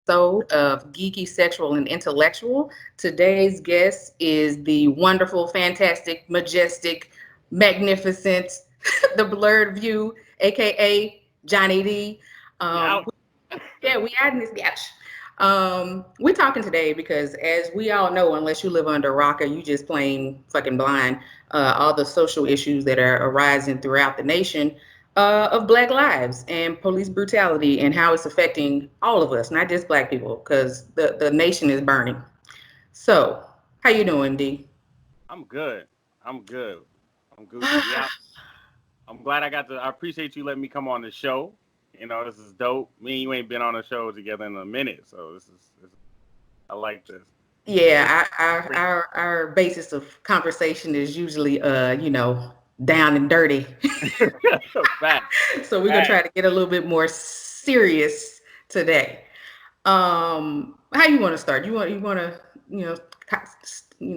episode of Geeky, Sexual, and Intellectual. Today's guest is the wonderful, fantastic, majestic, magnificent, the Blerd View, aka Johnny D. We out. Yeah, we adding this bitch. We're talking today because, as we all know, unless you live under a rock or you just plain fucking blind, all the social issues that are arising throughout the nation of Black lives and police brutality and how it's affecting all of us, not just Black people, because the nation is burning. So, how you doing, D? I'm good. I'm good. I'm Gucci. We out. I'm glad I appreciate you letting me come on the show. This is dope. Me and you ain't been on a show together in a minute, so I like this. Yeah, our basis of conversation is usually down and dirty. Fact. So we're gonna try Fact. to get a little bit more serious today. How you want to start? You want to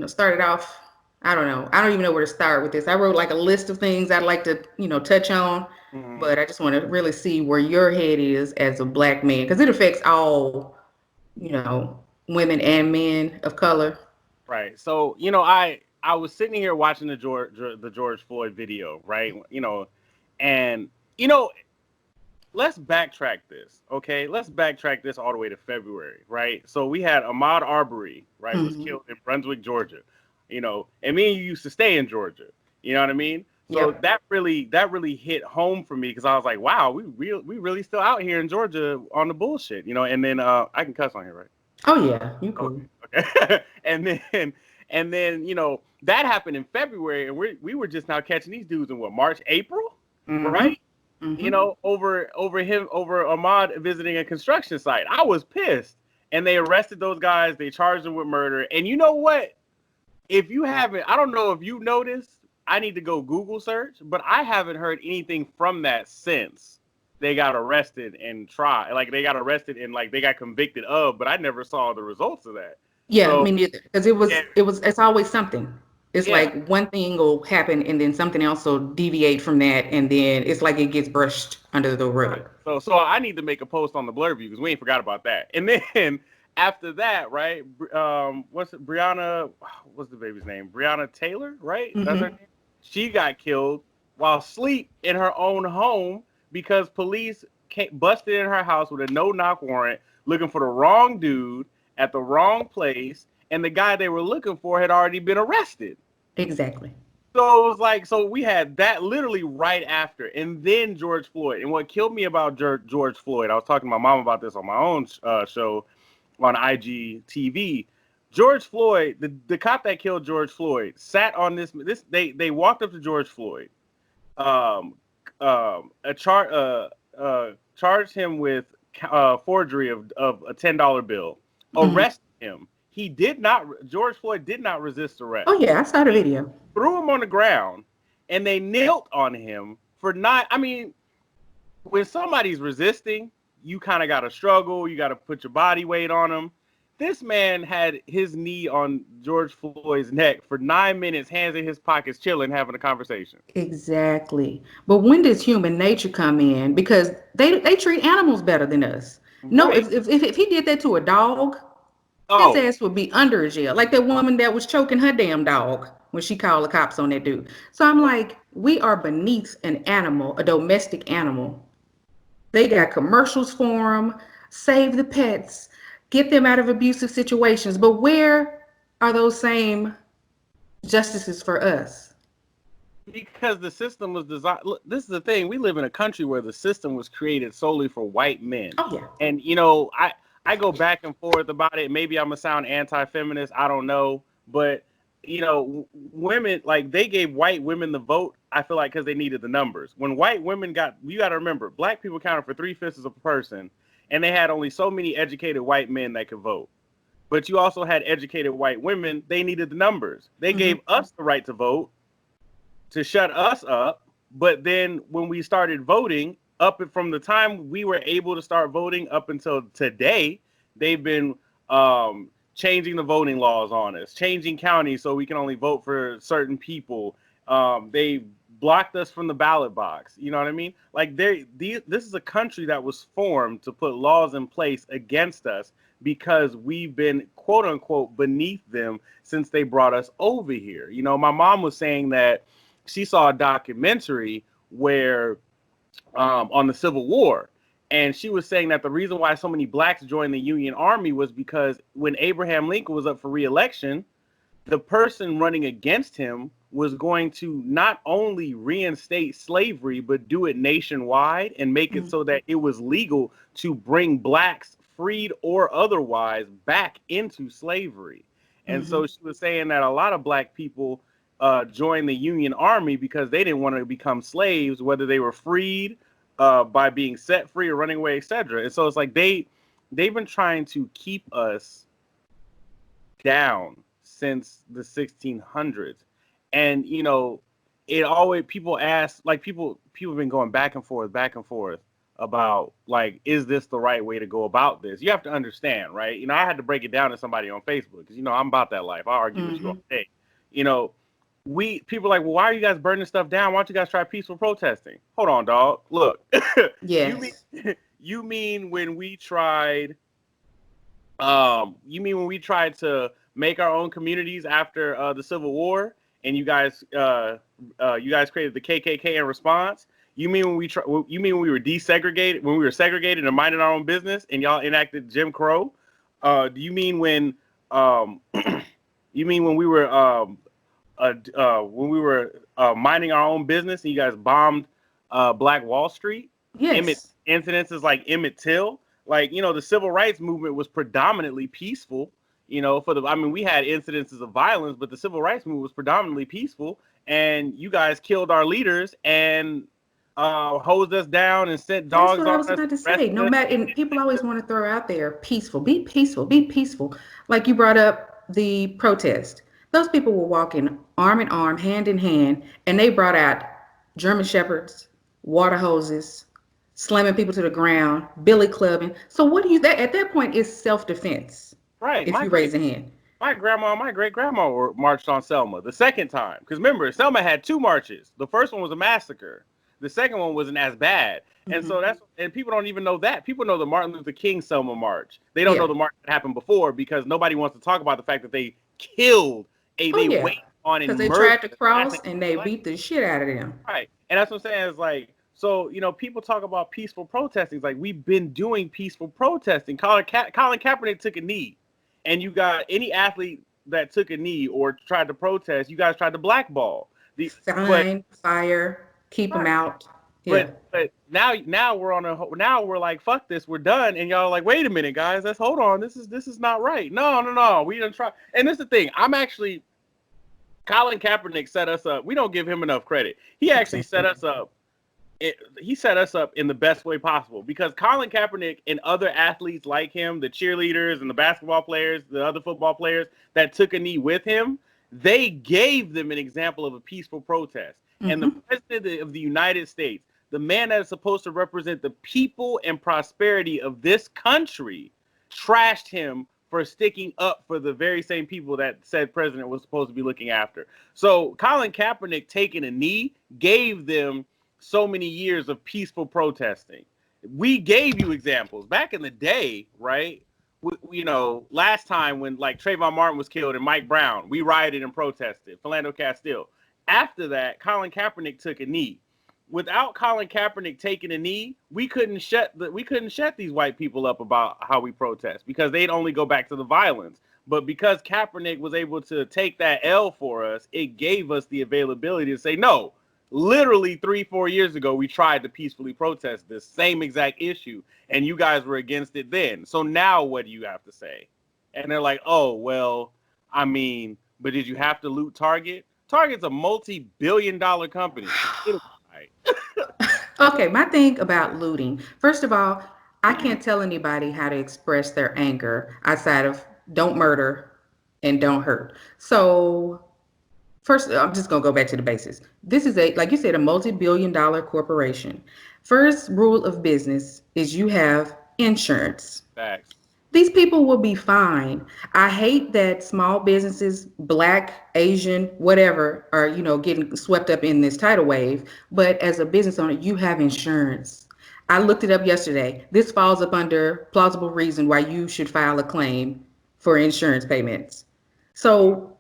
start it off. I don't know. I don't even know where to start with this. I wrote like a list of things I'd like to touch on, Mhm. but I just want to really see where your head is as a Black man because it affects all women and men of color. Right. So I was sitting here watching the George Floyd video, right? And you know let's backtrack this, okay? Let's backtrack this all the way to February, right? So we had Ahmaud Arbery, right, was Hmm. killed in Brunswick, Georgia, and me and you used to stay in Georgia, you know what I mean? So Yep. that really hit home for me because I was like, wow, we really still out here in Georgia on the bullshit, and then I can cuss on here, right? Oh yeah, you cool. Okay, okay. And then that happened in February, and we were just now catching these dudes in what, March, April, Mm-hmm. right? Mm-hmm. Over Ahmad visiting a construction site. I was pissed. And they arrested those guys. They charged them with murder. And you know what? If you haven't, I don't know if you noticed, I need to go Google search, but I haven't heard anything from that since they got arrested and tried. Like they got arrested and like they got convicted of, but I never saw the results of that. Yeah, So me neither. Because it yeah, was it was it's always something. It's yeah. like one thing will happen and then something else will deviate from that and then it's like it gets brushed under the Right. rug. So I need to make a post on the Blerd View because we ain't forgot about that. And then after that, right? What's it? Brianna? What's the baby's name? Brianna Taylor, right? That's her Hmm. name. She got killed while asleep in her own home because police busted in her house with a no-knock warrant, looking for the wrong dude at the wrong place, and the guy they were looking for had already been arrested. Exactly. So it was like, so we had that literally right after, and then George Floyd. And what killed me about George Floyd, I was talking to my mom about this on my own show on IGTV. George Floyd, the cop that killed George Floyd, sat on they walked up to George Floyd, um, charged him with forgery of a $10 bill, Hmm. arrested him. George Floyd did not resist Oh arrest. yeah, I saw the video. Threw him on the ground, and they knelt on him for not. I mean, when somebody's resisting, you kind of got to struggle. You got to put your body weight on them. This man had his knee on George Floyd's neck for 9 minutes, hands in his pockets, chilling, having a conversation. Exactly. But when does human nature come in? Because they treat animals better than us. No, Right. if he did that to a dog, his Oh, ass would be under a jail. Like that woman that was choking her damn dog when she called the cops on that dude. So I'm like, we are beneath an animal, a domestic animal. They got commercials for them, save the pets, get them out of abusive situations. But where are those same justices for us? because the system was designed. Look, this is the thing. We live in a country where the system was created solely for white men. Oh, yeah. And, I go back and forth about it. Maybe I'm going to sound anti feminist. I don't know. But, women, like, they gave white women the vote, I feel like, because they needed the numbers. When white women you got to remember, black people counted for 3/5 of a person, and they had only so many educated white men that could vote. But you also had educated white women. They needed the numbers. They Hmm. gave us the right to vote to shut us up. But then when we started voting, from the time we were able to start voting up until today, they've been changing the voting laws on us, changing counties so we can only vote for certain people. They blocked us from the ballot box. You know what I mean? Like this is a country that was formed to put laws in place against us because we've been quote unquote beneath them since they brought us over here. You know, my mom was saying that she saw a documentary where on the Civil War. And she was saying that the reason why so many blacks joined the Union Army was because when Abraham Lincoln was up for re-election, the person running against him was going to not only reinstate slavery, but do it nationwide and make it so that it was legal to bring blacks, freed or otherwise, back into slavery. And so she was saying that a lot of black people joined the Union Army because they didn't want to become slaves, whether they were freed by being set free or running away, etc. And so it's like they've been trying to keep us down since the 1600s. And you know, it always, people ask, like people have been going back and forth about like, is this the right way to go about this? You have to understand, right? You know, I had to break it down to somebody on Facebook because, you know, I'm about that life. I argue with you all day. You know, people are like, well, why are you guys burning stuff down? Why don't you guys try peaceful protesting? Hold on, dog. Look, Yes. you mean when we tried to make our own communities after the Civil War, and you guys created the KKK in response? You mean when we were desegregated, when we were segregated and minding our own business, and y'all enacted Jim Crow? Do you mean when we were minding our own business and you guys bombed Black Wall Street? Yes. Incidences like Emmett Till, like, you know, the civil rights movement was predominantly peaceful. You know, we had incidences of violence, but the civil rights movement was predominantly peaceful. And you guys killed our leaders and hosed us down and sent dogs That's what I on was us. about to say. No matter, and people always want to throw out there peaceful, be peaceful, be peaceful. Like you brought up the protest. Those people were walking arm in arm, hand in hand, and they brought out German shepherds, water hoses, slamming people to the ground, billy clubbing. So what do you, that at that point is self-defense. Right. If you raise a hand. My grandma and my great grandma were marched on Selma the second time. Because remember, Selma had 2 marches. The first one was a massacre. The second one wasn't as bad. And so and people don't even know that. People know the Martin Luther King Selma March. They don't know the march that happened before because nobody wants to talk about the fact that they killed they waited on and because they tried to cross and they beat the shit out of them. Right. And that's what I'm saying is like, so, you know, people talk about peaceful protesting. It's like, we've been doing peaceful protesting. Colin Kaepernick took a knee. And you got any athlete that took a knee or tried to protest, you guys tried to blackball. Fire, keep them out. Yeah. But now we're like, fuck this, we're done. And y'all are like, wait a minute, guys, let's hold on. This is not right. No. We didn't try. And this is the thing. Colin Kaepernick set us up. We don't give him enough credit. He actually set us up. He set us up in the best way possible because Colin Kaepernick and other athletes like him, the cheerleaders and the basketball players, the other football players that took a knee with him, they gave them an example of a peaceful protest. And the president of the United States, the man that is supposed to represent the people and prosperity of this country, trashed him for sticking up for the very same people that said president was supposed to be looking after. So Colin Kaepernick taking a knee gave them so many years of peaceful protesting. We gave you examples back in the day, right? You know, last time when like Trayvon Martin was killed and Mike Brown, we rioted and protested. Philando Castile. After that, Colin Kaepernick took a knee. Without Colin Kaepernick taking a knee, we couldn't shut these white people up about how we protest because they'd only go back to the violence. But because Kaepernick was able to take that L for us, it gave us the availability to say no. Literally 3-4 years ago, we tried to peacefully protest this same exact issue, and you guys were against it then. So now what do you have to say? And they're like, oh, well, I mean, but did you have to loot Target? Target's a multi-billion-dollar company. Okay, my thing about looting. First of all, I can't tell anybody how to express their anger outside of don't murder and don't hurt. So first, I'm just going to go back to the basics. This is like you said, a multi-billion-dollar corporation. First rule of business is you have insurance. Facts. These people will be fine. I hate that small businesses, black, Asian, whatever, are, getting swept up in this tidal wave. But as a business owner, you have insurance. I looked it up yesterday. This falls up under plausible reason why you should file a claim for insurance payments. So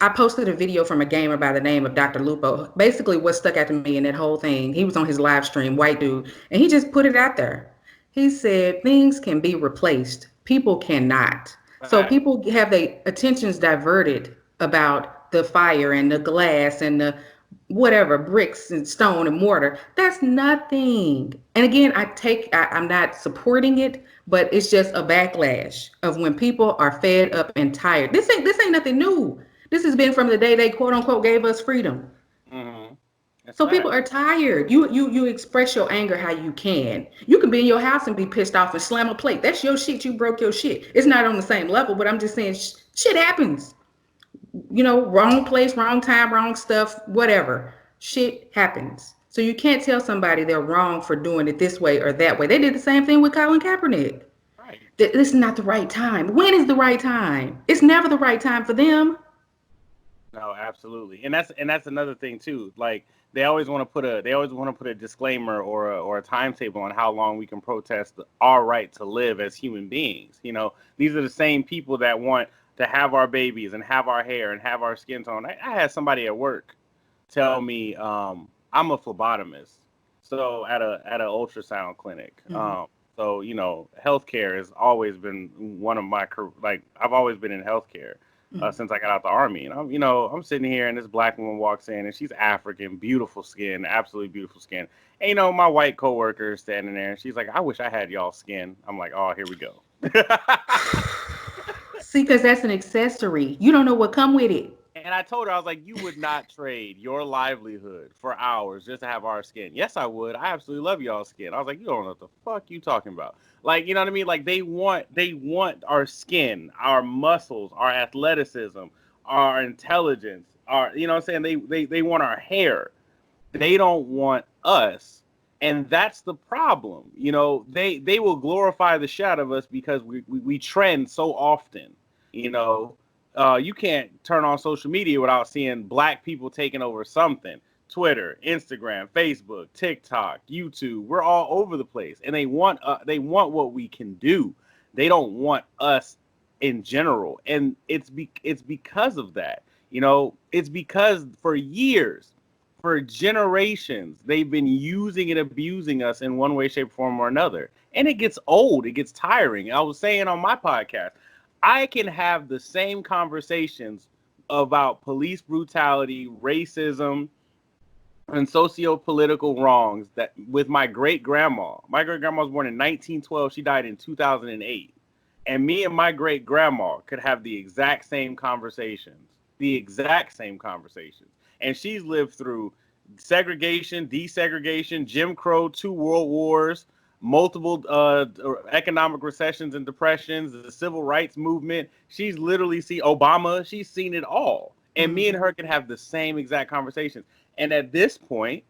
I posted a video from a gamer by the name of Dr. Lupo. Basically, what stuck out to me in that whole thing, he was on his live stream, white dude, and he just put it out there. He said things can be replaced, people cannot. So Fact. people have their attentions diverted about the fire and the glass and the whatever bricks and stone and mortar. That's nothing. And again, I'm not supporting it, but it's just a backlash of when people are fed up and tired. This ain't nothing new. This has been from the day they quote unquote gave us freedom. Mm-hmm. That's So people fact. are tired. You express your anger how you can. You can be in your house and be pissed off and slam a plate. That's your shit. You broke your shit. It's not on the same level, but I'm just saying shit happens. Wrong place, wrong time, wrong stuff, whatever. Shit happens. So you can't tell somebody they're wrong for doing it this way or that way. They did the same thing with Colin Kaepernick. Right. This is not the right time. When is the right time? It's never the right time for them. No, absolutely, and that's another thing too. Like they always want to put a disclaimer or a timetable on how long we can protest our right to live as human beings. These are the same people that want to have our babies and have our hair and have our skin tone. I had somebody at work tell me I'm a phlebotomist, so at an ultrasound clinic. Mm-hmm. So healthcare has always been one of my like I've always been in healthcare since I got out the army. And I'm sitting here and this black woman walks in and she's African, beautiful skin, absolutely beautiful skin. And my white coworker is standing there and she's like, I wish I had y'all skin. I'm like, oh, here we go. See, because that's an accessory. You don't know what come with it. And I told her, I was like, you would not trade your livelihood for hours just to have our skin. Yes, I would. I absolutely love y'all's skin. I was like, you don't know what the fuck you talking about. Like, you know what I mean? Like they want our skin, our muscles, our athleticism, our intelligence, you know what I'm saying? They want our hair. They don't want us. And that's the problem. They will glorify the shit out of us because we trend so often, you know. You can't turn on social media without seeing black people taking over something. Twitter, Instagram, Facebook, TikTok, YouTube. We're all over the place, and they want what we can do. They don't want us in general, and it's because of that. It's because for years, for generations, they've been using and abusing us in one way, shape, form, or another, and it gets old. It gets tiring. I was saying on my podcast, I can have the same conversations about police brutality, racism, and socio-political wrongs that with my great-grandma. My great-grandma was born in 1912. She died in 2008. And me and my great-grandma could have the exact same conversations. The exact same conversations. And she's lived through segregation, desegregation, Jim Crow, 2 world wars, multiple economic recessions and depressions, the civil rights movement. She's literally seen Obama. She's seen it all. And me and her can have the same exact conversations. And at this point,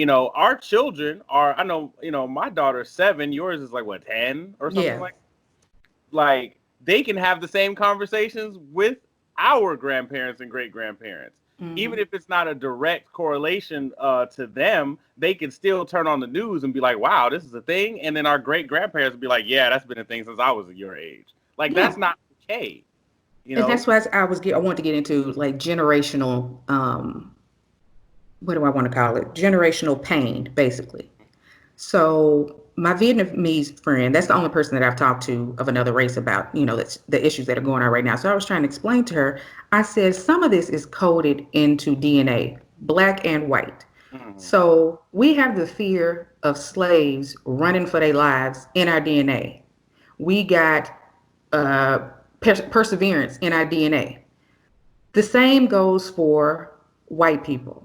our children are, I know, my daughter's 7, yours is like what, 10 or something Yeah. like they can have the same conversations with our grandparents and great grandparents. Mm-hmm. Even if it's not a direct correlation to them, they can still turn on the news and be like, wow, this is a thing. And then our great grandparents would be like, yeah, that's been a thing since I was your age. Like, Yeah. that's not okay. And that's why I want to get into like generational, what do I want to call it? Generational pain, basically. So my Vietnamese friend, that's the only person that I've talked to of another race about, that's the issues that are going on right now. So I was trying to explain to her, I said, some of this is coded into DNA, black and white. Mhm. So we have the fear of slaves running for their lives in our DNA. We got uh, perseverance in our DNA. The same goes for white people.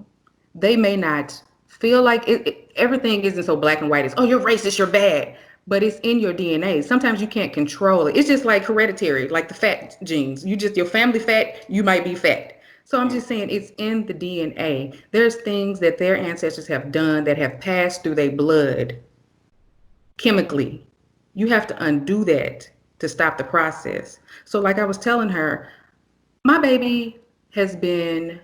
They may not feel like everything isn't so black and white. It's, oh, you're racist, you're bad. But it's in your DNA. Sometimes you can't control it. It's just like hereditary, like the fat genes. Your family fat, you might be fat. So I'm just saying it's in the DNA. There's things that their ancestors have done that have passed through their blood chemically. You have to undo that to stop the process. So, like I was telling her, my baby has been,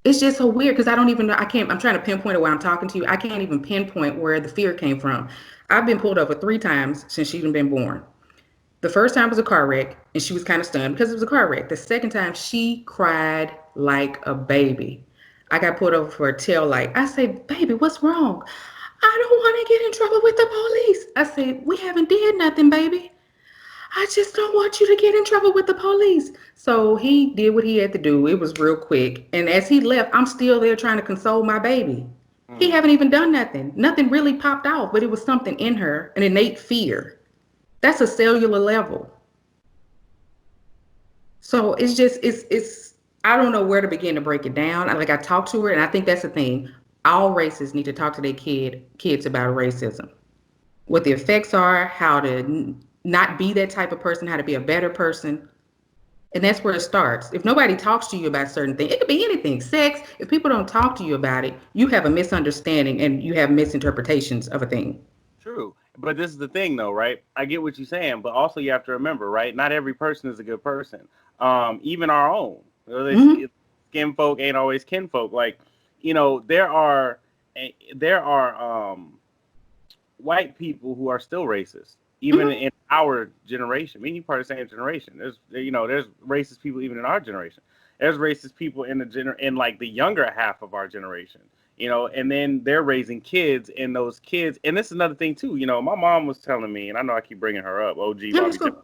it's just so weird because I don't even know. I can't, I'm trying to pinpoint it while I'm talking to you. I can't even pinpoint where the fear came from. I've been pulled over 3 times since she's been born. The first time was a car wreck, and she was kind of stunned because it was a car wreck. The second time, she cried like a baby. I got pulled over for a tail light. I say, baby, what's wrong? I don't want to get in trouble with the police. I say, we haven't did nothing, baby. I just don't want you to get in trouble with the police. So he did what he had to do. It was real quick. And as he left, I'm still there trying to console my baby. He Mm. haven't even done nothing. Nothing really popped off, but it was something in her, an innate fear. That's a cellular level. So it's just it's I don't know where to begin to break it down. Like I talked to her, and I think that's the thing. All races need to talk to their kids about racism, what the effects are, how to not be that type of person, how to be a better person. And that's where it starts. If nobody talks to you about certain things, it could be anything, sex. If people don't talk to you about it, you have a misunderstanding and you have misinterpretations of a thing. True. But this is the thing, though, right? I get what you're saying, but also you have to remember, right? Not every person is a good person. Even our own. Mm-hmm. Skin folk ain't always kinfolk. Like, there are white people who are still racist, even Mm-hmm. in our generation. Me and you part of the same generation. There's racist people even in our generation. There's racist people in like the younger half of our generation. And then they're raising kids, and those kids. And this is another thing too. My mom was telling me, and I know I keep bringing her up, OG Yeah, let's Bobby Jones. go.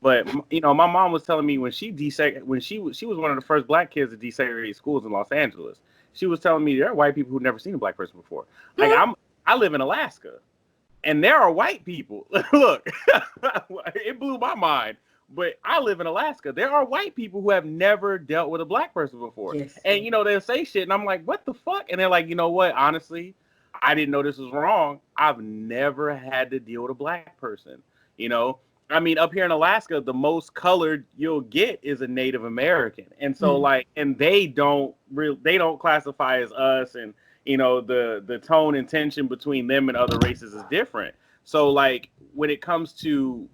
But my mom was telling me when she was one of the first black kids to desegregate schools in Los Angeles. She was telling me there are white people who've never seen a black person before. Like Mm-hmm. I live in Alaska, and there are white people. Look, it blew my mind. But I live in Alaska. There are white people who have never dealt with a black person before. Yes. And they'll say shit, and I'm like, what the fuck? And they're like, you know what? Honestly, I didn't know this was wrong. I've never had to deal with a black person. You know, I mean, up here in Alaska, the most colored you'll get is a Native American. And so Mm-hmm. like, and they don't classify as us, and the tone and tension between them and other races is different. So like when it comes to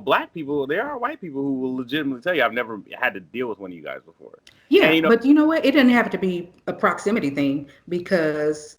black people, there are white people who will legitimately tell you, I've never had to deal with one of you guys before. And Yeah, but you know what? It doesn't have to be a proximity thing because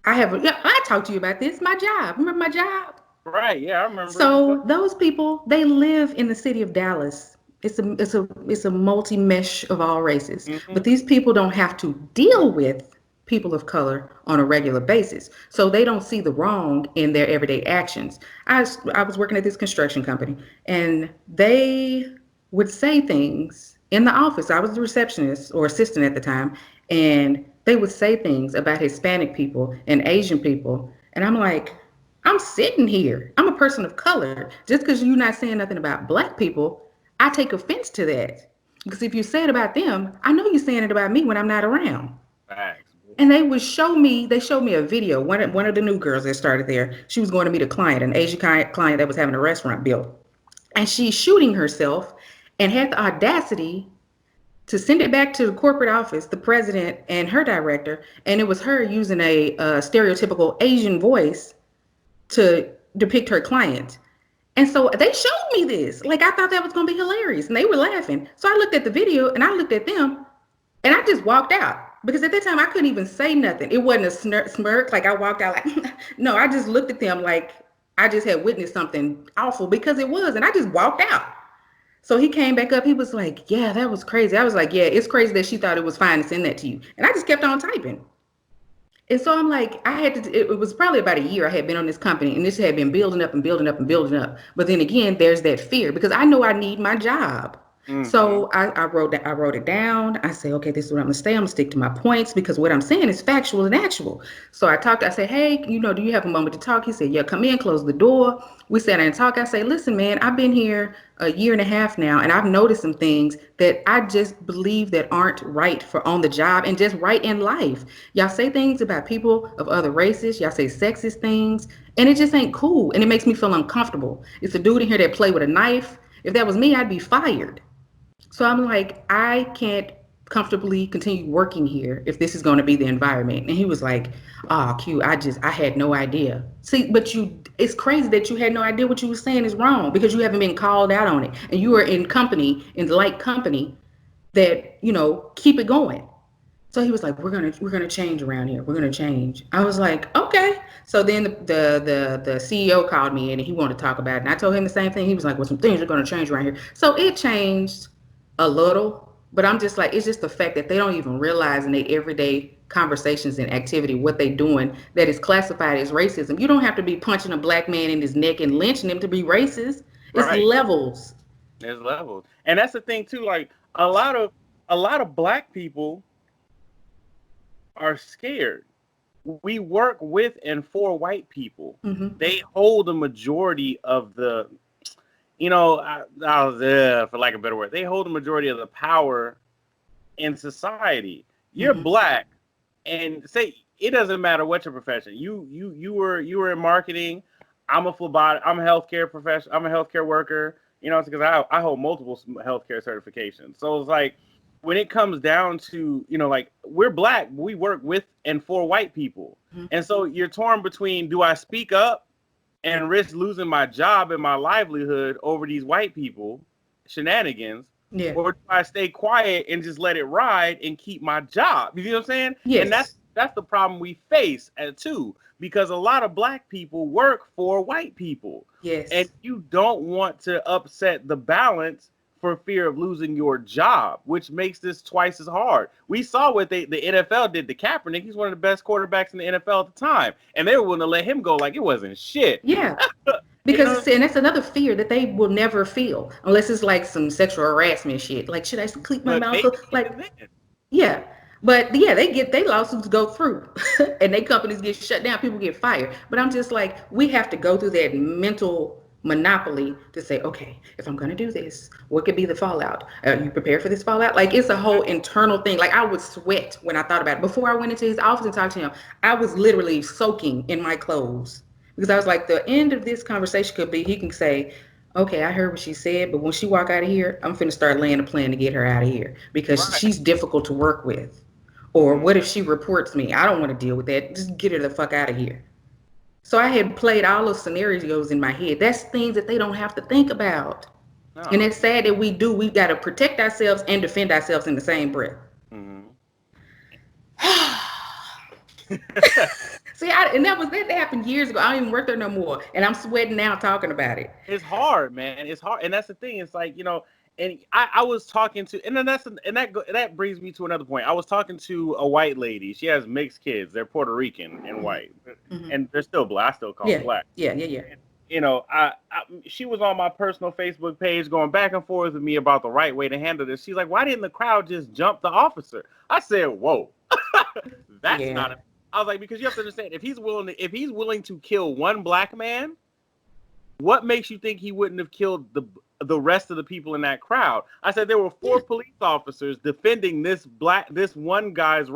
yeah, I talked to you about this. My job. Remember my job? right, yeah, I remember you told. So those people, they live in the city of Dallas. It's a multi mesh of all races. But Mm-hmm. these people don't have to deal with people of color on a regular basis. So they don't see the wrong in their everyday actions. I was working at this construction company and they would say things in the office. I was the receptionist or assistant at the time, and they would say things about Hispanic people and Asian people. And I'm like, I'm sitting here. I'm a person of color. Just because you're not saying nothing about black people, I take offense to that. Because if you say it about them, I know you're saying it about me when I'm not around. Facts. And they showed me a video. One of the new girls that started there, she was going to meet a client, an Asian client that was having a restaurant built. And she's shooting herself and had the audacity to send it back to the corporate office, the president and her director. And it was her using a stereotypical Asian voice to depict her client. And so they showed me this. Like I thought that was gonna be hilarious. And they were laughing. So I looked at the video and I looked at them and I just walked out. Because at that time I couldn't even say nothing. It wasn't a smirk. Like I walked out like no, I just looked at them like I just had witnessed something awful because it was, and I just walked out. So he came back up. He was like, "Yeah, that was crazy." I was like, "Yeah, it's crazy that she thought it was fine to send that to you." And I just kept on typing. And so I'm like, I had to, it was probably about a year I had been on this company, and this had been building up and building up and building up. But then again, there's that fear because I know I need my job. Mm-hmm. So I wrote it down. I say, okay, this is what I'm gonna say. I'm gonna stick to my points because what I'm saying is factual and actual. So I said, hey, do you have a moment to talk? He said, yeah, come in, close the door. We sat down and talked. I say, listen, man, I've been here a year and a half now, and I've noticed some things that I just believe that aren't right for on the job and just right in life. Y'all say things about people of other races. Y'all say sexist things, and it just ain't cool, and it makes me feel uncomfortable. It's a dude in here that play with a knife. If that was me, I'd be fired. So I'm like, I can't comfortably continue working here if this is going to be the environment. And he was like, oh, Q, I had no idea. See, but it's crazy that you had no idea what you were saying is wrong because you haven't been called out on it, and you are in light company that keep it going. So he was like, we're gonna change around here. We're gonna change. I was like, okay. So then the CEO called me in and he wanted to talk about it. And I told him the same thing. He was like, well, some things are gonna change around here. So it changed a little, but I'm just like, it's just the fact that they don't even realize in their everyday conversations and activity what they doing that is classified as racism. You don't have to be punching a black man in his neck and lynching him to be racist. It's Right. levels. There's levels. And that's the thing too, like a lot of black people are scared. We work with and for white people. Mm-hmm. They hold the majority of the, for lack of a better word, they hold the majority of the power in society. You're Mm-hmm. black, and say it doesn't matter what your profession. You were in marketing. I'm a phlebotomist. I'm a healthcare professional. I'm a healthcare worker. It's because I hold multiple healthcare certifications. So it's like when it comes down to like we're black, we work with and for white people, Mm-hmm. and so you're torn between do I speak up and risk losing my job and my livelihood over these white people shenanigans, Yeah. or do I stay quiet and just let it ride and keep my job? You see what I'm saying? And Yes. that's the problem we face too, because a lot of black people work for white people, and Yes. you don't want to upset the balance for fear of losing your job, which makes this twice as hard. We saw what the NFL did to Kaepernick. He's one of the best quarterbacks in the NFL at the time, and they were willing to let him go like it wasn't shit. Yeah. You Because know, and that's another fear that they will never feel unless it's like some sexual harassment shit. Like, should I keep my but mouth maybe closed? even Like, then. yeah. But yeah, they lawsuits go through and they companies get shut down, people get fired. But I'm just like, we have to go through that mental monopoly to say, okay, if I'm gonna do this, what could be the fallout? Are you prepared for this fallout? Like it's a whole internal thing. Like I would sweat when I thought about it. Before I went into his office and talked to him, I was literally soaking in my clothes. Because I was like, the end of this conversation could be he can say, okay, I heard what she said, but when she walk out of here, I'm finna start laying a plan to get her out of here because Right. she's difficult to work with. Or Mm-hmm. what if she reports me? I don't want to deal with that. Just get her the fuck out of here. So I had played all those scenarios in my head. That's things that they don't have to think about. And No. it's sad that we do. We've got to protect ourselves and defend ourselves in the same breath. Mm-hmm. See, and that happened years ago. I don't even work there no more, and I'm sweating now talking about it. It's hard, man. It's hard, and that's the thing. It's like and I was talking to, and then that brings me to another point. I was talking to a white lady. She has mixed kids. They're Puerto Rican and white, Hmm. and they're still black. I still call them Yeah, black. yeah, yeah, yeah. And, she was on my personal Facebook page going back and forth with me about the right way to handle this. She's like, "Why didn't the crowd just jump the officer?" I said, "Whoa, that's Yeah. not." I was like, because you have to understand, if he's willing to kill one black man, what makes you think he wouldn't have killed the rest of the people in that crowd? I said there were four Yeah. police officers defending this one guy's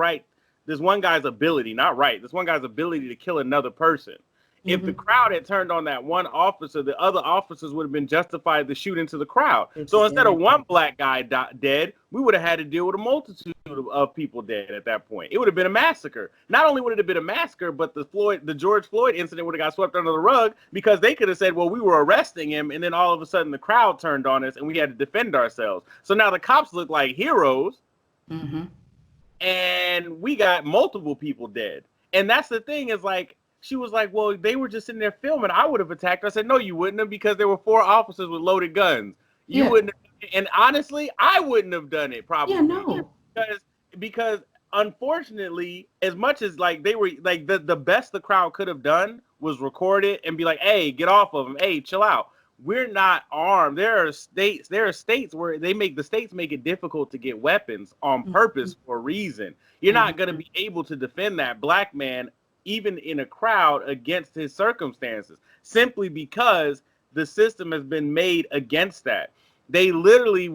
ability, not right, this one guy's ability to kill another person. If the Hmm. crowd had turned on that one officer, the other officers would have been justified to shoot into the crowd. So instead of one Exactly. black guy dead, we would have had to deal with a multitude of people dead at that point. It would have been a massacre. Not only would it have been a massacre, but the George Floyd incident would have got swept under the rug because they could have said, well, we were arresting him, and then all of a sudden the crowd turned on us and we had to defend ourselves. So now the cops look like heroes, Hmm. and we got multiple people dead. And that's the thing, is like, she was like, well, they were just sitting there filming. I would have attacked her. I said, no, you wouldn't have, because there were four officers with loaded guns. You Yeah. wouldn't have, and honestly, I wouldn't have done it Yeah. probably. No. Because unfortunately, as much as like they were like the best the crowd could have done was record it and be like, hey, get off of him. Hey, chill out. We're not armed. There are states where the states make it difficult to get weapons on Hmm. purpose for a reason. You're not going to be able to defend that black man even in a crowd against his circumstances, simply because the system has been made against that. They literally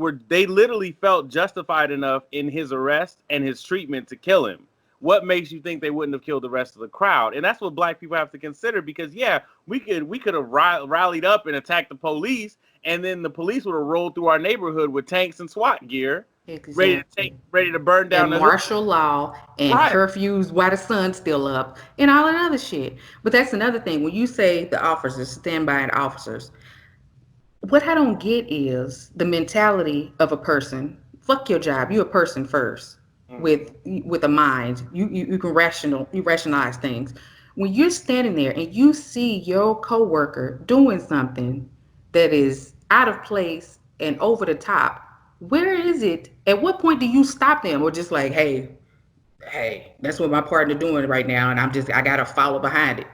felt justified enough in his arrest and his treatment to kill him. What makes you think they wouldn't have killed the rest of the crowd? And that's what black people have to consider, because yeah, we could have rallied up and attacked the police, and then the police would have rolled through our neighborhood with tanks and SWAT gear, Exactly. ready to burn down And the hood. martial law and Right. curfews while the sun's still up and all that other shit. But that's another thing. When you say the officers, stand by and officers, what I don't get is the mentality of a person. Fuck your job. You're a person first Mm-hmm. with a mind. You can rationalize things. When you're standing there and you see your coworker doing something that is out of place and over the top, where is it? At what point do you stop them or just like, hey, that's what my partner doing right now, and I gotta follow behind it.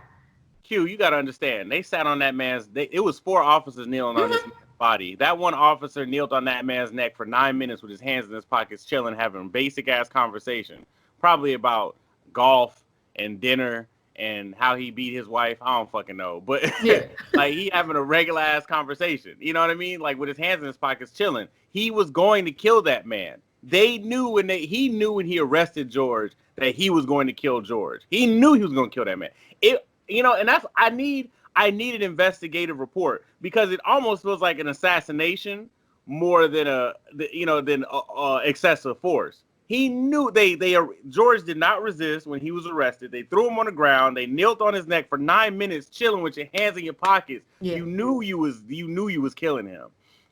Q, you got to understand. They sat on that man's. It was 4 officers kneeling on this Hmm. man's body. That one officer kneeled on that man's neck for 9 minutes with his hands in his pockets, chilling, having basic ass conversation, probably about golf and dinner and how he beat his wife. I don't fucking know, but Yeah. like he having a regular ass conversation. You know what I mean? Like with his hands in his pockets, chilling. He was going to kill that man. They knew he knew when he arrested George that he was going to kill George. He knew he was going to kill that man. And that's I need an investigative report because it almost feels like an assassination more than excessive force. He knew George did not resist when he was arrested. They threw him on the ground. They knelt on his neck for 9 minutes, chilling with your hands in your pockets. Yeah. You knew you was killing him.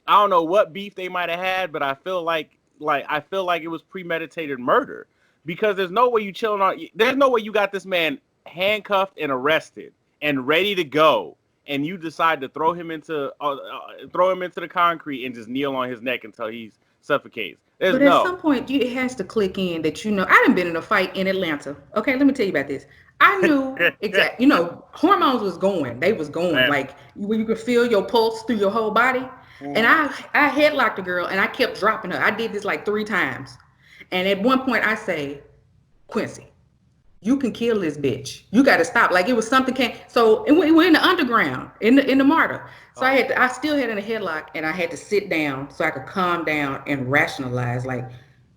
I don't know what beef they might have had, but I feel like it was premeditated murder because there's no way you chilling on. There's no way you got this man handcuffed and arrested and ready to go, and you decide to throw him into the concrete and just kneel on his neck until he suffocates. There's But at no. some point, it has to click in that I done been in a fight in Atlanta. Okay, let me tell you about this. I knew exactly. Hormones was going. They was going Man. like when you could feel your pulse through your whole body. And Mhm. I headlocked a girl and I kept dropping her. I did this like 3 times. And at one point, I say, Quincy, you can kill this bitch. You got to stop. Like it was something came. So and we're in the underground, in the martyr. So Oh, I still had in a headlock, and I had to sit down so I could calm down and rationalize. Like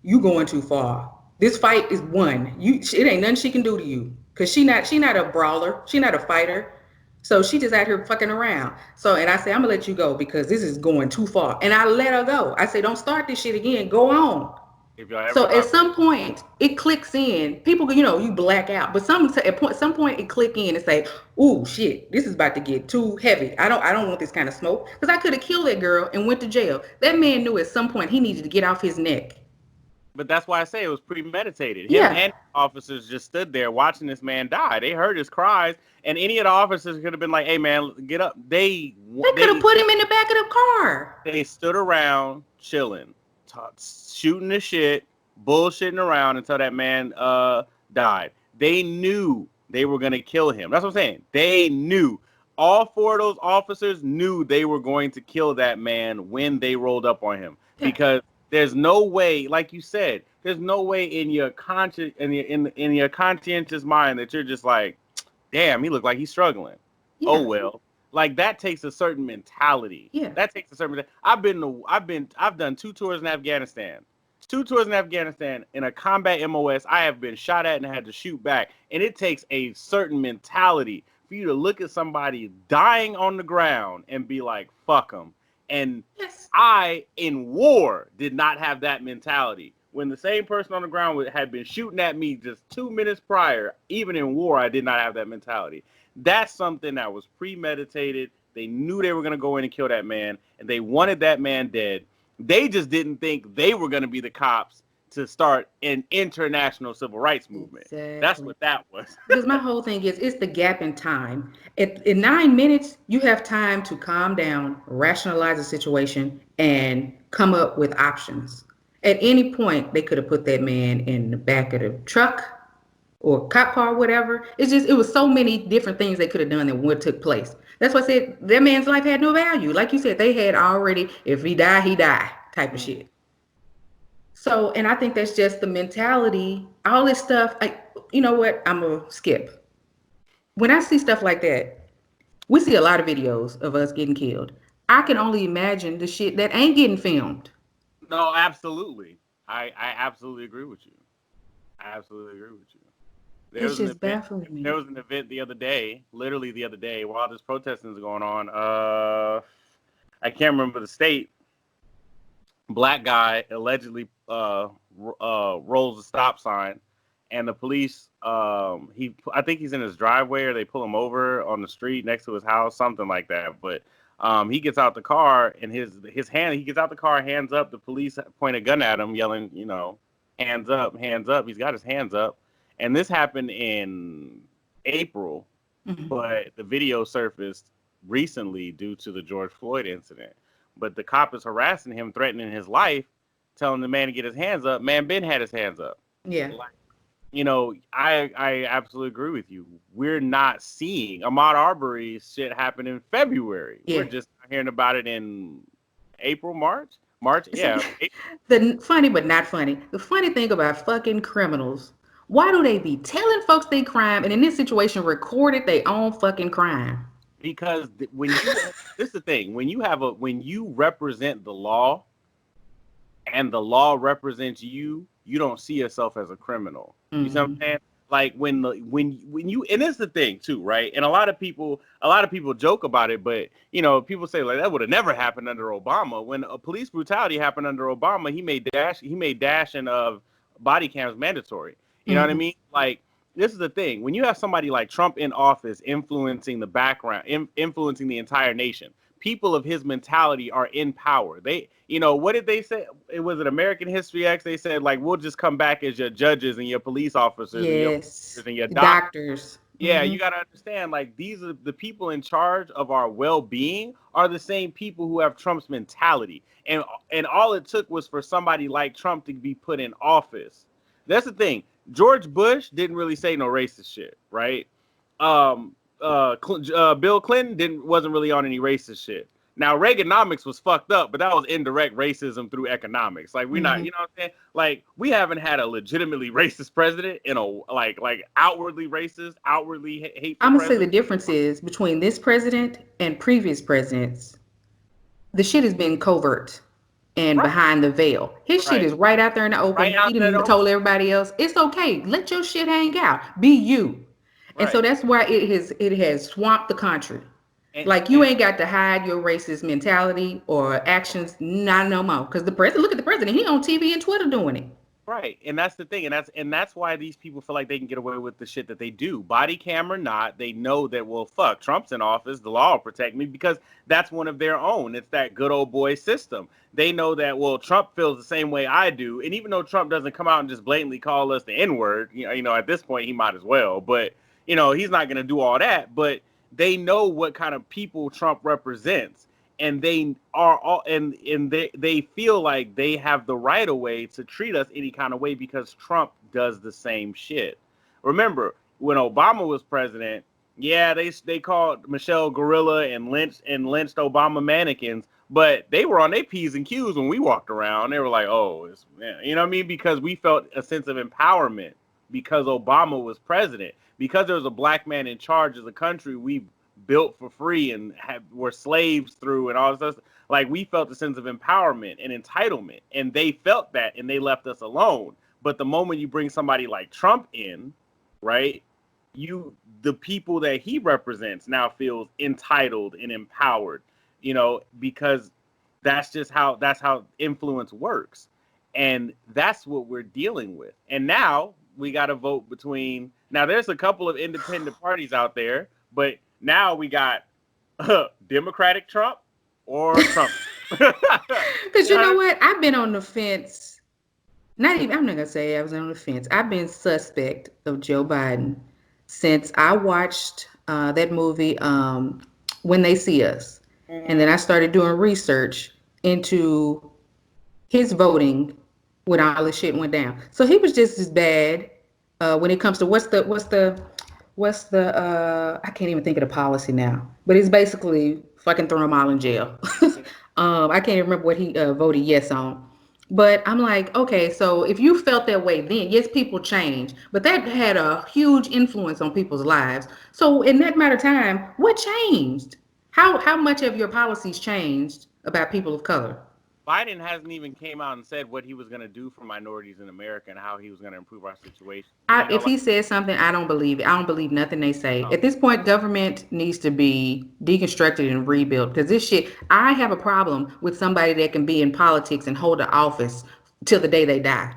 you going too far. This fight is won. It ain't nothing she can do to you, cause she not a brawler. She not a fighter. So she just out here fucking around. So and I say I'm gonna let you go because this is going too far. And I let her go. I say don't start this shit again. Go on. if y'all ever So at talk. some point, it clicks in. People, you black out, but some point it click in and say, "Ooh, shit, this is about to get too heavy. I don't want this kind of smoke because I could have killed that girl and went to jail." That man knew at some point he needed to get off his neck. But that's why I say it was premeditated. Him Yeah, and officers just stood there watching this man die. They heard his cries, and any of the officers could have been like, "Hey, man, get up." They they could have they put him in the back of the car. they stood around chilling, shooting the shit, bullshitting around until that man died. They knew they were gonna kill him. That's what I'm saying. They knew. All 4 of those officers knew they were going to kill that man when they rolled up on him Yeah, because there's no way, like you said, there's no way in your conscious in your conscientious mind that you're just like, damn, he looked like he's struggling. Oh yeah, well. Like that takes a certain mentality. yeah. That takes a certain. I've done 2 tours in Afghanistan. 2 tours in Afghanistan in a combat MOS. I have been shot at and had to shoot back, and it takes a certain mentality for you to look at somebody dying on the ground and be like, "Fuck them." And Yes. I, in war, did not have that mentality. When the same person on the ground had been shooting at me just 2 minutes prior, even in war, I did not have that mentality. That's something that was premeditated. They knew they were going to go in and kill that man, and they wanted that man dead. They just didn't think they were going to be the cops to start an international civil rights movement. That's Exactly. what that was. Because my whole thing is it's the gap in time. In 9 minutes, you have time to calm down, rationalize the situation, and come up with options. At any point, they could have put that man in the back of the truck or cop car, whatever. It was so many different things they could have done than what took place. That's why I said that man's life had no value. Like you said, they had already, if he die type of shit. So, and I think that's just the mentality, all this stuff. Like, you know what? I'm going to skip. When I see stuff like that, we see a lot of videos of us getting killed. I can only imagine the shit that ain't getting filmed. No, absolutely. I absolutely agree with you. I absolutely agree with you. There It's was an just event. baffling There me. was an event the other day, literally the other day, while this protesting is going on. I can't remember the state. Black guy allegedly rolls the stop sign, and the police, I think he's in his driveway, or they pull him over on the street next to his house, something like that. But he gets out the car, and he gets out the car, hands up. The police point a gun at him, yelling, hands up, hands up. He's got his hands up, and this happened in April, but the video surfaced recently due to the George Floyd incident. But the cop is harassing him, threatening his life, telling the man to get his hands up. Man, Ben had his hands up. Yeah. I absolutely agree with you. We're not seeing Ahmaud Arbery's shit happen in February. Yeah. We're just hearing about it in April, March. Yeah. The funny but not funny. The funny thing about fucking criminals, why do they be telling folks they crime, and in this situation recorded their own fucking crime? Because when you this is the thing, when you represent the law and the law represents you, you don't see yourself as a criminal. You see what I'm saying? Like when you, and it's the thing too, right? And a lot of people joke about it, but people say like that would have never happened under Obama. When a police brutality happened under Obama, he made dashing of body cams mandatory. You know what I mean? Like, this is the thing. When you have somebody like Trump in office influencing the background, influencing the entire nation, people of his mentality are in power. They, what did they say? It was an American History X. They said, like, we'll just come back as your judges and your police officers and your doctors. Yeah, you got to understand, like, these are the people in charge of our well-being are the same people who have Trump's mentality. And all it took was for somebody like Trump to be put in office. That's the thing. George Bush didn't really say no racist shit, right? Bill Clinton wasn't really on any racist shit. Now, Reaganomics was fucked up, but that was indirect racism through economics. Like, we're not, you know what I'm saying? Like, we haven't had a legitimately racist president in a, like outwardly racist, outwardly hateful I'm going to say the difference is between this president and previous presidents, the shit has been covert and behind the veil. His shit is right out there in the open. He didn't told everybody else, it's okay. Let your shit hang out. Be you. And so that's why it has swamped the country. Like, you ain't got to hide your racist mentality or actions, not no more. Because look at the president. He on TV and Twitter doing it. Right, and that's the thing, and that's why these people feel like they can get away with the shit that they do. Body cam or not, they know that, well, fuck, Trump's in office, the law will protect me, because that's one of their own. It's that good old boy system. They know that, well, Trump feels the same way I do, and even though Trump doesn't come out and just blatantly call us the N-word, at this point he might as well, but he's not going to do all that. But they know what kind of people Trump represents. And they are all, and they feel like they have the right of way to treat us any kind of way because Trump does the same shit. Remember, when Obama was president, yeah, they called Michelle gorilla and lynched Obama mannequins, but they were on their P's and Q's when we walked around. They were like, oh, you know what I mean? Because we felt a sense of empowerment because Obama was president. Because there was a black man in charge of the country, we built for free and were slaves through and all this stuff. Like, we felt a sense of empowerment and entitlement, and they felt that, and they left us alone. But the moment you bring somebody like Trump in, right, the people that he represents now feels entitled and empowered, because that's how influence works. And that's what we're dealing with. And now we got to vote between, now there's a couple of independent parties out there, but now we got Democratic Trump or Trump. Because you know what? I've been on the fence. I'm not going to say I was on the fence. I've been suspect of Joe Biden since I watched that movie, When They See Us. And then I started doing research into his voting when all this shit went down. So he was just as bad when it comes to what's the I can't even think of the policy now, but it's basically fucking throw them all in jail. I can't remember what he voted yes on, but I'm like, okay, so if you felt that way then, yes, people change, but that had a huge influence on people's lives. So in that matter of time, what changed? How much of your policies changed about people of color? Biden hasn't even came out and said what he was going to do for minorities in America and how he was going to improve our situation. If he says something, I don't believe it. I don't believe nothing they say. At this point, government needs to be deconstructed and rebuilt because this shit, I have a problem with somebody that can be in politics and hold an office till the day they die.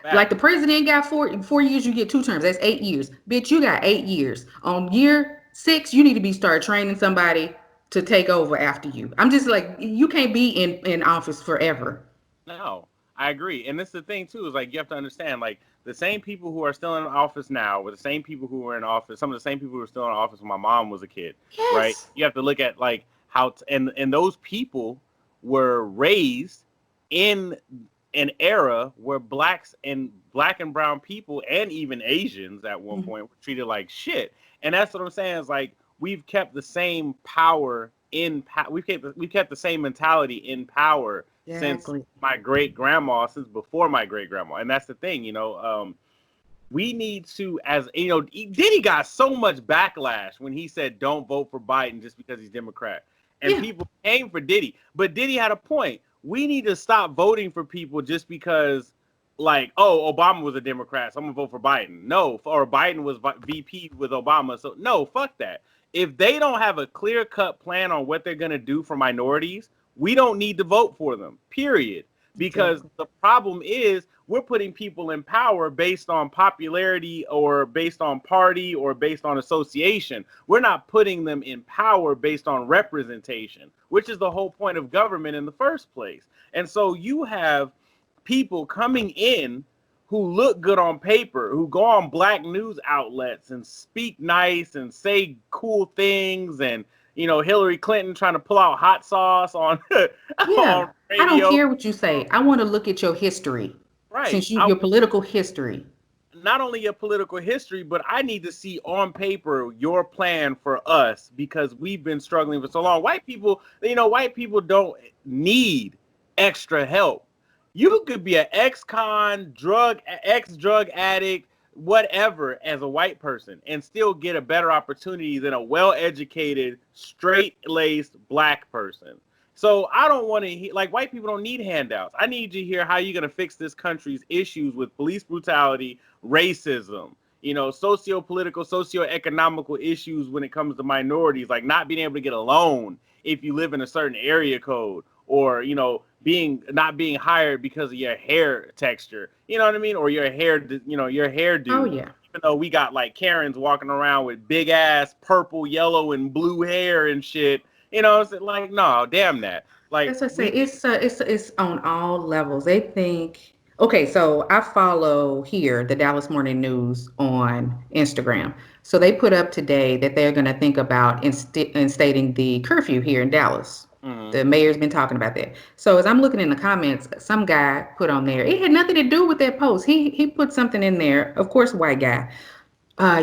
Like the Facts. president got 4 years, you get 2 terms. That's 8 years. Bitch, you got 8 years. On year 6, you need to be start training somebody to take over after you. I'm just like, you can't be in office forever. No, I agree. And this is the thing too, is like you have to understand, like the same people who are still in office now were the same people who were in office, some of the same people who were still in office when my mom was a kid, right? Yes. You have to look at like and those people were raised in an era where black and brown people and even Asians at one Mhm. point were treated like shit. And that's what I'm saying is like we've kept the same power we've kept the same mentality in power since Exactly. my great grandma, since before my great grandma. And that's the thing, we need to, as you know, Diddy got so much backlash when he said don't vote for Biden just because he's Democrat. And Yeah. people came for Diddy. But Diddy had a point. We need to stop voting for people just because, like, oh, Obama was a Democrat, so I'm going to vote for Biden. No, or Biden was VP with Obama. So, no, fuck that. If they don't have a clear-cut plan on what they're going to do for minorities, we don't need to vote for them, period. Because Exactly. the problem is we're putting people in power based on popularity or based on party or based on association. We're not putting them in power based on representation, which is the whole point of government in the first place. And so you have people coming in who look good on paper, who go on black news outlets and speak nice and say cool things, and Hillary Clinton trying to pull out hot sauce on on Yeah. I don't radio. care what you say. I want to look at your history. Right. Since your political history. Not only your political history, but I need to see on paper your plan for us because we've been struggling for so long. White people don't need extra help. You could be an ex-con, ex-drug addict, whatever, as a white person and still get a better opportunity than a well-educated, straight-laced black person. So I don't want to hear, like, white people don't need handouts. I need to hear how you're going to fix this country's issues with police brutality, racism, socio-political, socio-economical issues when it comes to minorities, like not being able to get a loan if you live in a certain area code, or not being hired because of your hair texture, you know what I mean, or your hairdo. Oh yeah. Even though we got like Karens walking around with big ass purple, yellow, and blue hair and shit, it's like, no, damn that. Like That's what I say. we It's on all levels. They think, okay, so I follow here the Dallas Morning News on Instagram. So they put up today that they're going to think about instating the curfew here in Dallas. Mhm. The mayor's been talking about that. So as I'm looking in the comments, some guy put on there. It had nothing to do with that post. He put something in there. Of course, white guy.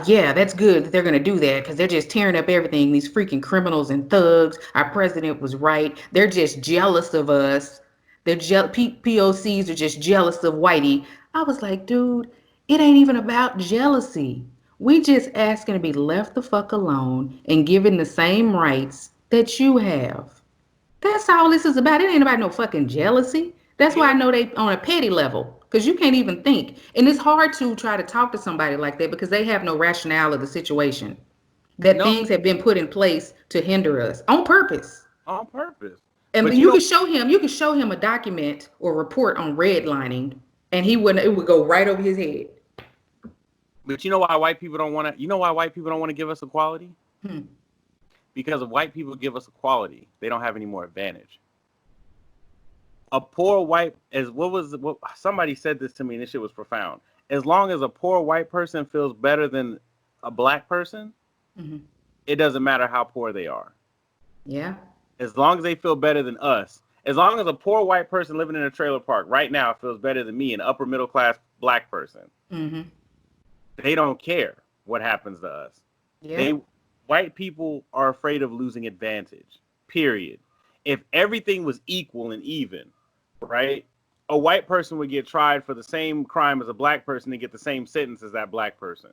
Yeah, that's good that they're going to do that because they're just tearing up everything. These freaking criminals and thugs. Our president was right. They're just jealous of us. POCs are just jealous of Whitey. I was like, dude, it ain't even about jealousy. We just asking to be left the fuck alone and given the same rights that you have. That's all this is about. It ain't about no fucking jealousy. That's why I Ain't know they on a petty level. Because you can't even think. And it's hard to try to talk to somebody like that because they have no rationale of the situation. That no things have been put in place to hinder us on purpose. on purpose. And But you could show him a document or report on redlining, and it would go right over his head. you know why white people don't want to. You know why white people don't want to give us equality? Hmm. Because if white people give us equality, they don't have any more advantage. A poor white, what somebody said this to me, and this shit was profound. As long as a poor white person feels better than a black person, Hmm. it doesn't matter how poor they are. Yeah. As long as they feel better than us, as long as a poor white person living in a trailer park right now feels better than me, an upper middle class black person, Hmm. they don't care what happens to us. Yeah. They White people are afraid of losing advantage. Period. If everything was equal and even, right? A white person would get tried for the same crime as a black person and get the same sentence as that black person.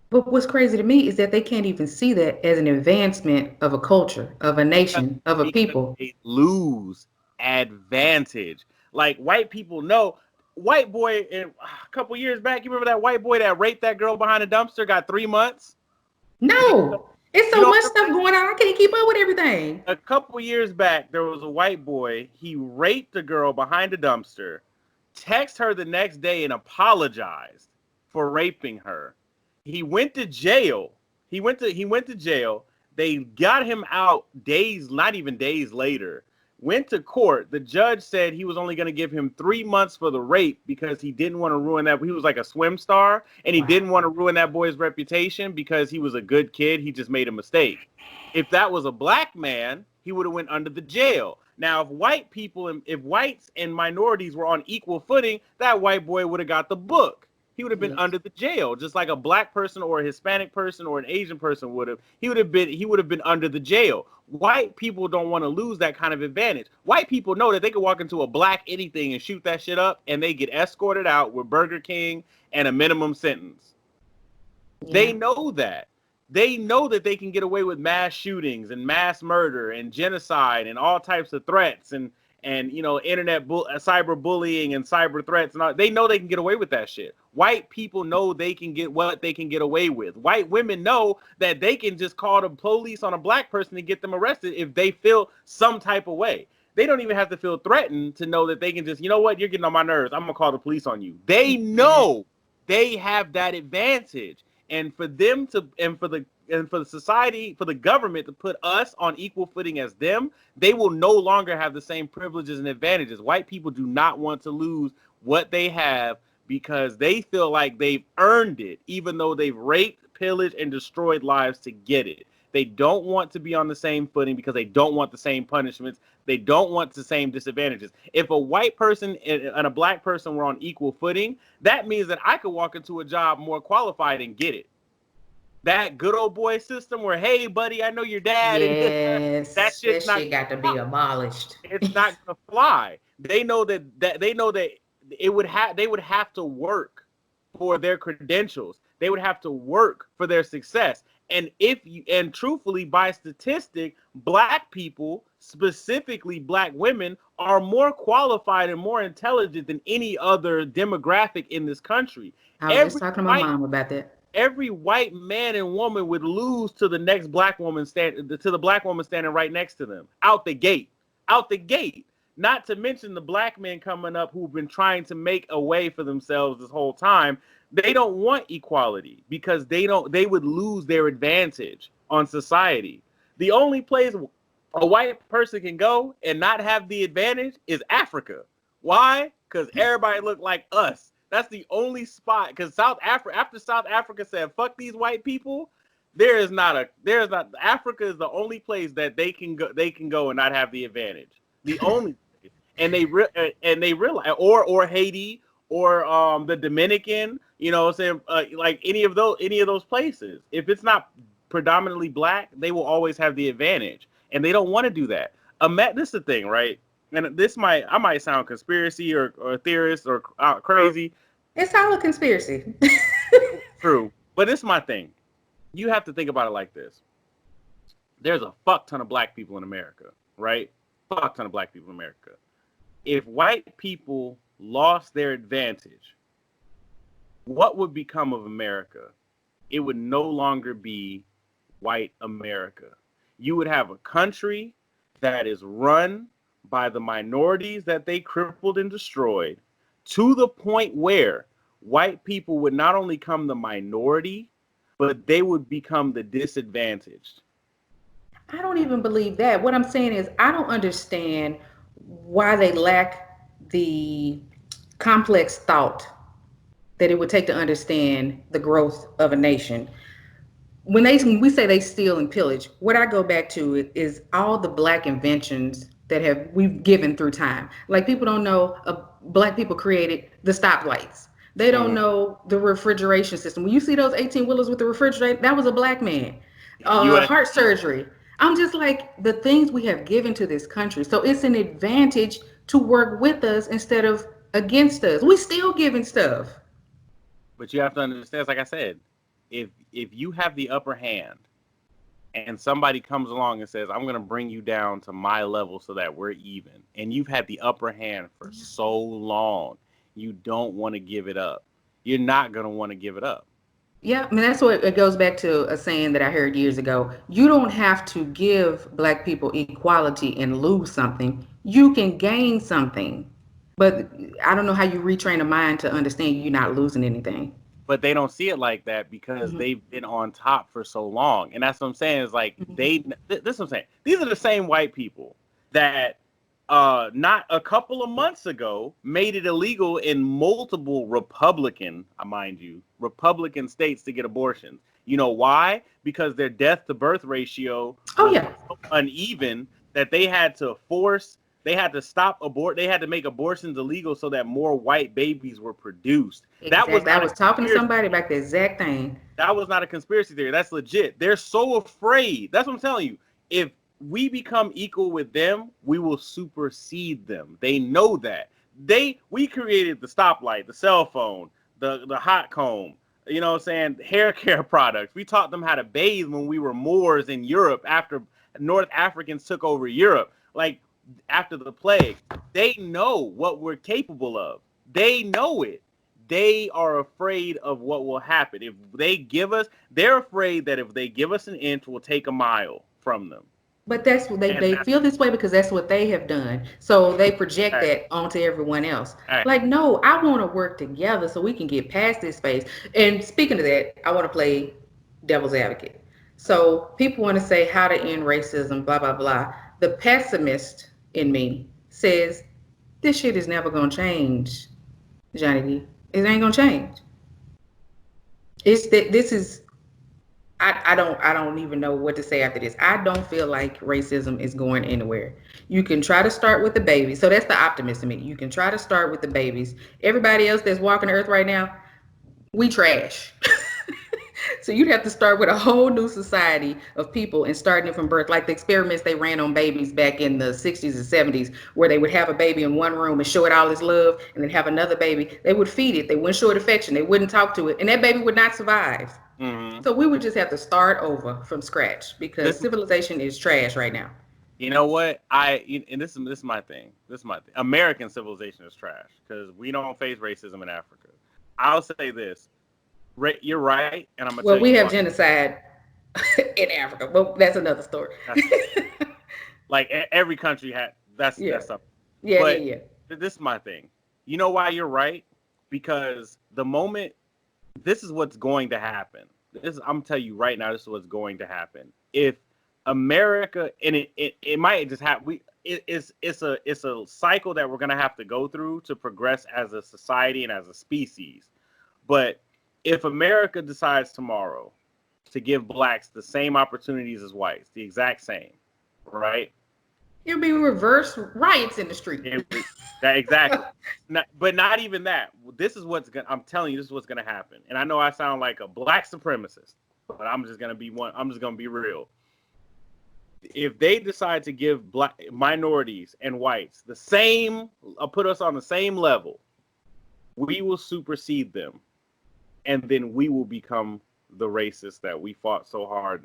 But what's crazy to me is that they can't even see that as an advancement of a culture, of a Because nation, of a because people. they lose advantage. Like white people know. White boy, a couple years back, you remember that white boy that raped that girl behind a dumpster, got 3 months? No, it's You so don't much remember stuff that? going on. I can't keep up with everything. A couple years back, there was a white boy. He raped a girl behind a dumpster, texted her the next day and apologized for raping her. He went to jail. He went to jail. They got him out days, not even days later. Went to court. The judge said he was only going to give him 3 months for the rape because he didn't want to ruin that. He was like a swim star, and he didn't want to ruin that boy's reputation because he was a good kid. He just made a mistake. If that was a black man, he would have went under the jail. Now, if whites and minorities were on equal footing, that white boy would have got the book. He would have been under the jail, just like a black person or a Hispanic person or an Asian person would have. He would have been under the jail. White people don't want to lose that kind of advantage. White people know that they can walk into a black anything and shoot that shit up, and they get escorted out with Burger King and a minimum sentence. Yeah. They know that. They know that they can get away with mass shootings and mass murder and genocide and all types of threats and internet cyber bullying and cyber threats and all. They know they can get away with that shit. White people know they can get what they can get away with. White women know that they can just call the police on a black person and get them arrested if they feel some type of way. They don't even have to feel threatened to know that they can just, you know what, you're getting on my nerves, I'm gonna call the police on you. They know they have that advantage. And for them to, and for the society, for the government to put us on equal footing as them, they will no longer have the same privileges and advantages. White people do not want to lose what they have because they feel like they've earned it, even though they've raped, pillaged, and destroyed lives to get it. They don't want to be on the same footing because they don't want the same punishments. They don't want the same disadvantages. If a white person and a black person were on equal footing, that means that I could walk into a job more qualified and get it. That good old boy system where, hey, buddy, I know your dad. Yes, that shit got to be abolished. It's not gonna fly. They know that they would have to work for their credentials. They would have to work for their success. And truthfully, by statistic, black people, specifically black women, are more qualified and more intelligent than any other demographic in this country. I was talking to my mom about that. Every white man and woman would lose to the next black woman the black woman standing right next to them. Out the gate. Not to mention the black men coming up who've been trying to make a way for themselves this whole time. They don't want equality because they would lose their advantage on society. The only place a white person can go and not have the advantage is Africa. Why? Because everybody look like us. That's the only spot. Because after South Africa said "fuck these white people," Africa is the only place that they can go and not have the advantage. The only place. And they realize or Haiti or the Dominican, like any of those places. If it's not predominantly black, they will always have the advantage, and they don't want to do that. This is the thing, right? And I might sound conspiracy or theorist or crazy. It's all a conspiracy. True, but it's my thing. You have to think about it like this. There's a fuck ton of black people in America, right? Fuck ton of black people in America. If white people lost their advantage, what would become of America? It would no longer be white America. You would have a country that is run by the minorities that they crippled and destroyed, to the point where white people would not only become the minority, but they would become the disadvantaged. I don't even believe that. What I'm saying is I don't understand why they lack the complex thought that it would take to understand the growth of a nation. When we say they steal and pillage, what I go back to is all the black inventions that we've given through time. Like, people don't know black people created the stoplights. They don't know the refrigeration system. When you see those 18-wheelers with the refrigerator, that was a black man. Heart surgery. I'm just like, the things we have given to this country. So it's an advantage to work with us instead of against us. We still giving stuff. But you have to understand, like I said, if you have the upper hand and somebody comes along and says, I'm going to bring you down to my level so that we're even, and you've had the upper hand for so long, you don't want to give it up. You're not going to want to give it up. Yeah, I mean, that's what it goes back to a saying that I heard years ago. You don't have to give black people equality and lose something. You can gain something. But I don't know how you retrain a mind to understand you're not losing anything. But they don't see it like that because Hmm. they've been on top for so long. And that's what I'm saying is like Hmm. this is what I'm saying. These are the same white people that not a couple of months ago made it illegal in multiple Republican, mind you, Republican states to get abortions. You know why? Because their death to birth ratio Oh was yeah, so uneven that they had to they had to make abortions illegal so that more white babies were produced. That was exactly. I not a was talking to conspiracy. somebody about the exact thing. That was not a conspiracy theory. That's legit. They're so afraid. That's what I'm telling you. If we become equal with them, we will supersede them. They know that. We created the stoplight, the cell phone, the hot comb, you know what I'm saying, hair care products. We taught them how to bathe when we were Moors in Europe after North Africans took over Europe. Like after the plague. They know what we're capable of. They know it. They are afraid of what will happen. If they give us, they're afraid that if they give us an inch, we'll take a mile from them. But that's what And they that's feel this way because that's what they have done. So they project hey, that onto everyone else. hey. Like, no, I want to work together so we can get past this phase. And speaking of that, I want to play devil's advocate. So people want to say how to end racism, blah, blah, blah. The pessimist in me says this shit is never gonna change, Johnny D. It ain't gonna change. It's that this is I don't even know what to say after this. I don't feel like racism is going anywhere. You can try to start with the babies. So that's the optimist in me. You can try to start with the babies. Everybody else that's walking the earth right now, we trash. So you'd have to start with a whole new society of people and starting it from birth, like the experiments they ran on babies back in the 60s and 70s, where they would have a baby in one room and show it all its love, and then have another baby. They would feed it. They wouldn't show it affection. They wouldn't talk to it, and that baby would not survive. Mm-hmm. So we would just have to start over from scratch because This, civilization is trash right now. you know what? And this is my thing. This is my thing. American civilization is trash because we don't face racism in Africa. I'll say this. You're right, and I'm gonna tell Well, you we why. have genocide in Africa, but that's another story. That's like every country had Yeah, that's something. yeah, yeah, But yeah. this is my thing. You know why you're right? Because the moment this is what's going to happen. I'm telling you right now, this is what's going to happen. If America and it might just have it's a cycle that we're gonna have to go through to progress as a society and as a species. But if America decides tomorrow to give blacks the same opportunities as whites, the exact same, right? It'll be reverse riots in the street. It, that exactly. But not even that. This is what's gonna. I'm telling you, this is what's gonna happen. And I know I sound like a black supremacist, but I'm just gonna be one. I'm just gonna be real. If they decide to give black minorities and whites the same, put us on the same level, we will supersede them, and then we will become the racists that we fought so hard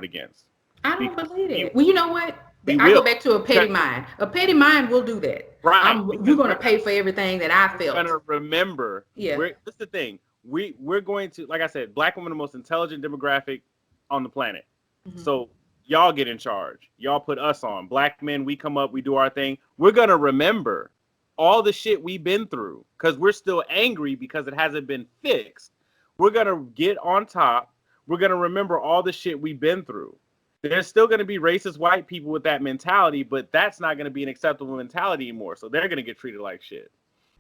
against. I don't Because believe we, it. Well, you know what? we I go will. back to a petty mind. A petty mind will do that. Right, You're because gonna pay for everything that I we're felt. gonna remember. Yeah. This is the thing. We're going to, like I said, black women are the most intelligent demographic on the planet. Hmm. So y'all get in charge. Y'all put us on. Black men, we come up, we do our thing. We're gonna remember all the shit we've been through because we're still angry because it hasn't been fixed. We're gonna get on top. We're gonna remember all the shit we've been through. There's still going to be racist white people with that mentality, but that's not going to be an acceptable mentality anymore. So they're going to get treated like shit.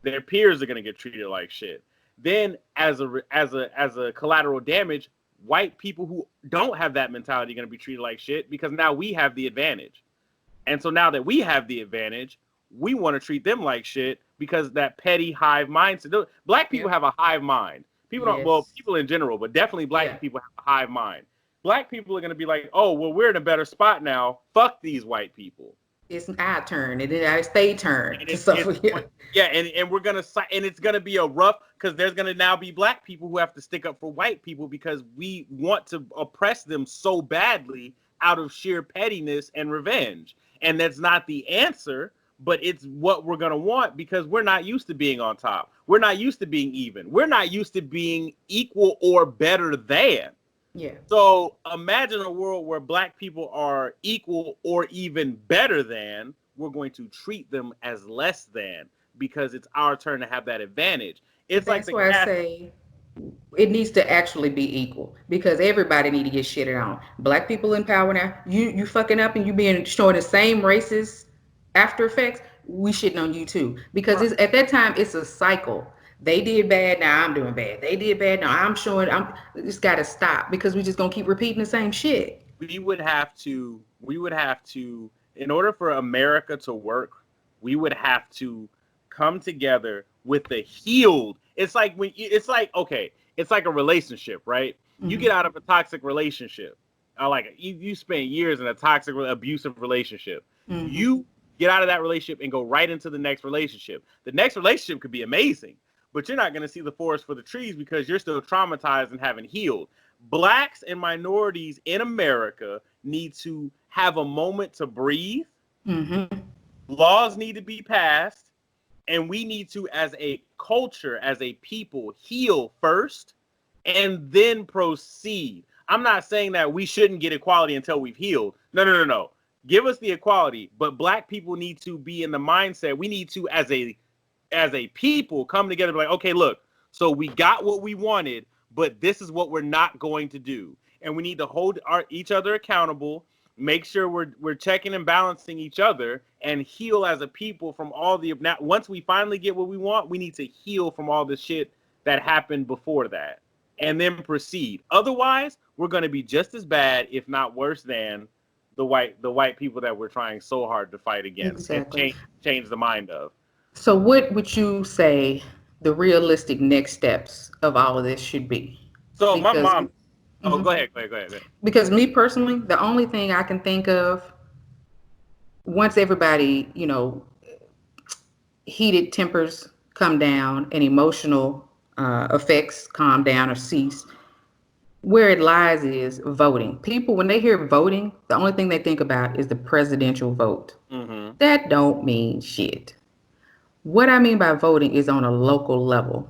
Their peers are going to get treated like shit. Then, as a collateral damage, white people who don't have that mentality are going to be treated like shit because now we have the advantage. And so now that we have the advantage, we want to treat them like shit because that petty hive mindset. Black people Yeah. have a hive mind. People don't, well, Yes. people in general, but definitely Yeah. black people have a hive mind. Black people are going to be like, oh, well, we're in a better spot now. Fuck these white people. It's our turn, and then it's their turn And to suffer. Yeah. yeah, and we're gonna and it's gonna be a rough because there's gonna now be black people who have to stick up for white people because we want to oppress them so badly out of sheer pettiness and revenge. And that's not the answer, but it's what we're gonna want because we're not used to being on top. We're not used to being even. We're not used to being equal or better than. Yeah. So imagine a world where black people are equal or even better than. we're going to treat them as less than because it's our turn to have that advantage. It's like That's the why I cat. say it needs to actually be equal because everybody need to get shitted on. Black people in power now. You fucking up and you being showing the same racist after effects. We shitting on you too because Right. it's at that time it's a cycle. They did bad, now I'm doing bad. They did bad, now I'm showing. It's got to stop because we just gonna keep repeating the same shit. We would have to, in order for America to work, we would have to come together with the healed. Okay, it's like a relationship, right? You Hmm. get out of a toxic relationship, like you spend years in a toxic, abusive relationship. Hmm. You get out of that relationship and go right into the next relationship. The next relationship could be amazing, but you're not going to see the forest for the trees because you're still traumatized and haven't healed. Blacks and minorities in America need to have a moment to breathe. Hmm. Laws need to be passed, and we need to, as a culture, as a people, heal first and then proceed. I'm not saying that we shouldn't get equality until we've healed. No, no, no, no. Give us the equality, but black people need to be in the mindset. We need to, as a people, come together and be like, okay, look, so we got what we wanted, but this is what we're not going to do. And we need to hold each other accountable, make sure we're checking and balancing each other, and heal as a people from all the. Now, once we finally get what we want, we need to heal from all the shit that happened before that, and then proceed. Otherwise, we're going to be just as bad, if not worse, than the white people that we're trying so hard to fight against and Exactly. change the mind of. So, what would you say the realistic next steps of all of this should be? So my Because, mom. Oh, mhm. go ahead, go ahead, go ahead. Go ahead. Because me personally, the only thing I can think of once everybody, heated tempers come down and emotional effects calm down or cease, where it lies is voting. People, when they hear voting, the only thing they think about is the presidential vote. Mm-hmm. That don't mean shit. What I mean by voting is on a local level.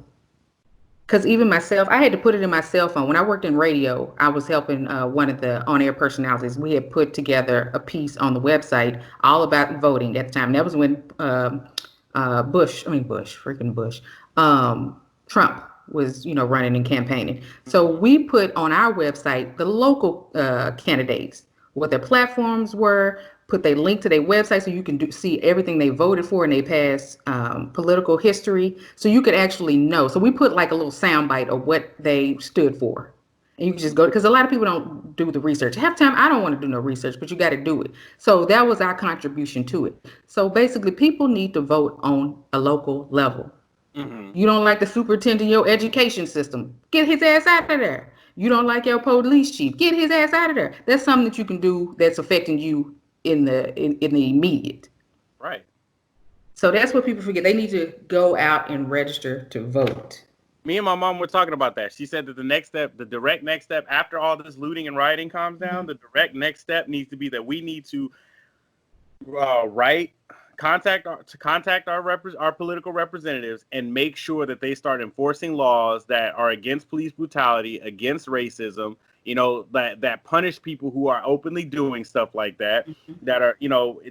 Because even myself, I had to put it in my cell phone. When I worked in radio, I was helping one of the on air personalities. We had put together a piece on the website all about voting at the time. That was when freaking Bush, Trump was, running and campaigning. So Mm-hmm. we put on our website the local candidates, what their platforms were, put their link to their website so you can see everything they voted for and they past political history, so you could actually know. So we put like a little soundbite of what they stood for. And you can just go because a lot of people don't do the research. Half the time, I don't want to do no research, but you got to do it. So that was our contribution to it. So basically, people need to vote on a local level. Mm-hmm. You don't like the superintendent of your education system, get his ass out of there. You don't like your police chief, get his ass out of there. That's something that you can do that's affecting you in the immediate. Right. So that's what people forget. They need to go out and register to vote. Me and my mom were talking about that. She said that the next step, the direct next step after all this looting and rioting calms down, the direct next step needs to be that we need to write contact our political representatives and make sure that they start enforcing laws that are against police brutality, against racism, that punish people who are openly doing stuff like that, that are,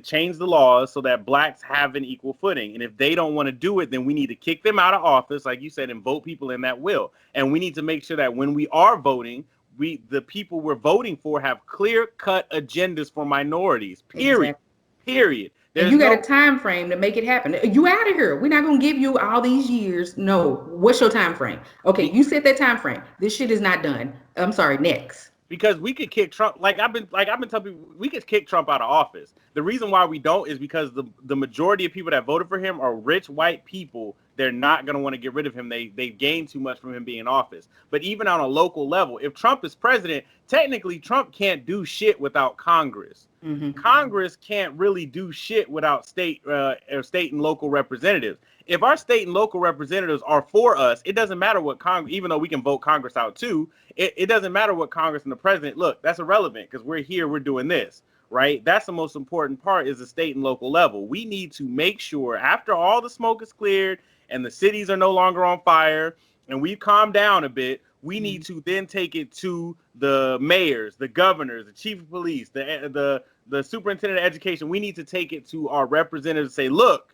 change the laws so that blacks have an equal footing. And if they don't want to do it, then we need to kick them out of office, like you said, and vote people in that will. And we need to make sure that when we are voting, the people we're voting for have clear cut agendas for minorities, period. Exactly. Period. And There's you got a no time frame to make it happen. You out of here. We're not gonna give you all these years. No. What's your time frame? Okay, be, you set that time frame. This shit is not done. I'm sorry. Next. because we could kick Trump. Like I've been telling people, we could kick Trump out of office. The reason why we don't is because the majority of people that voted for him are rich white people. They're not going to want to get rid of him. They've gained too much from him being in office. But even on a local level, if Trump is president, technically Trump can't do shit without Congress. Mm-hmm. Congress can't really do shit without state and local representatives. If our state and local representatives are for us, it doesn't matter what Congress, even though we can vote Congress out too, it doesn't matter what Congress and the president, look, that's irrelevant because we're here, we're doing this, right? That's the most important part is the state and local level. We need to make sure after all the smoke is cleared and the cities are no longer on fire and we calm down a bit, we need to then take it to the mayors, the governors, the chief of police, the superintendent of education, we need to take it to our representatives and say, look,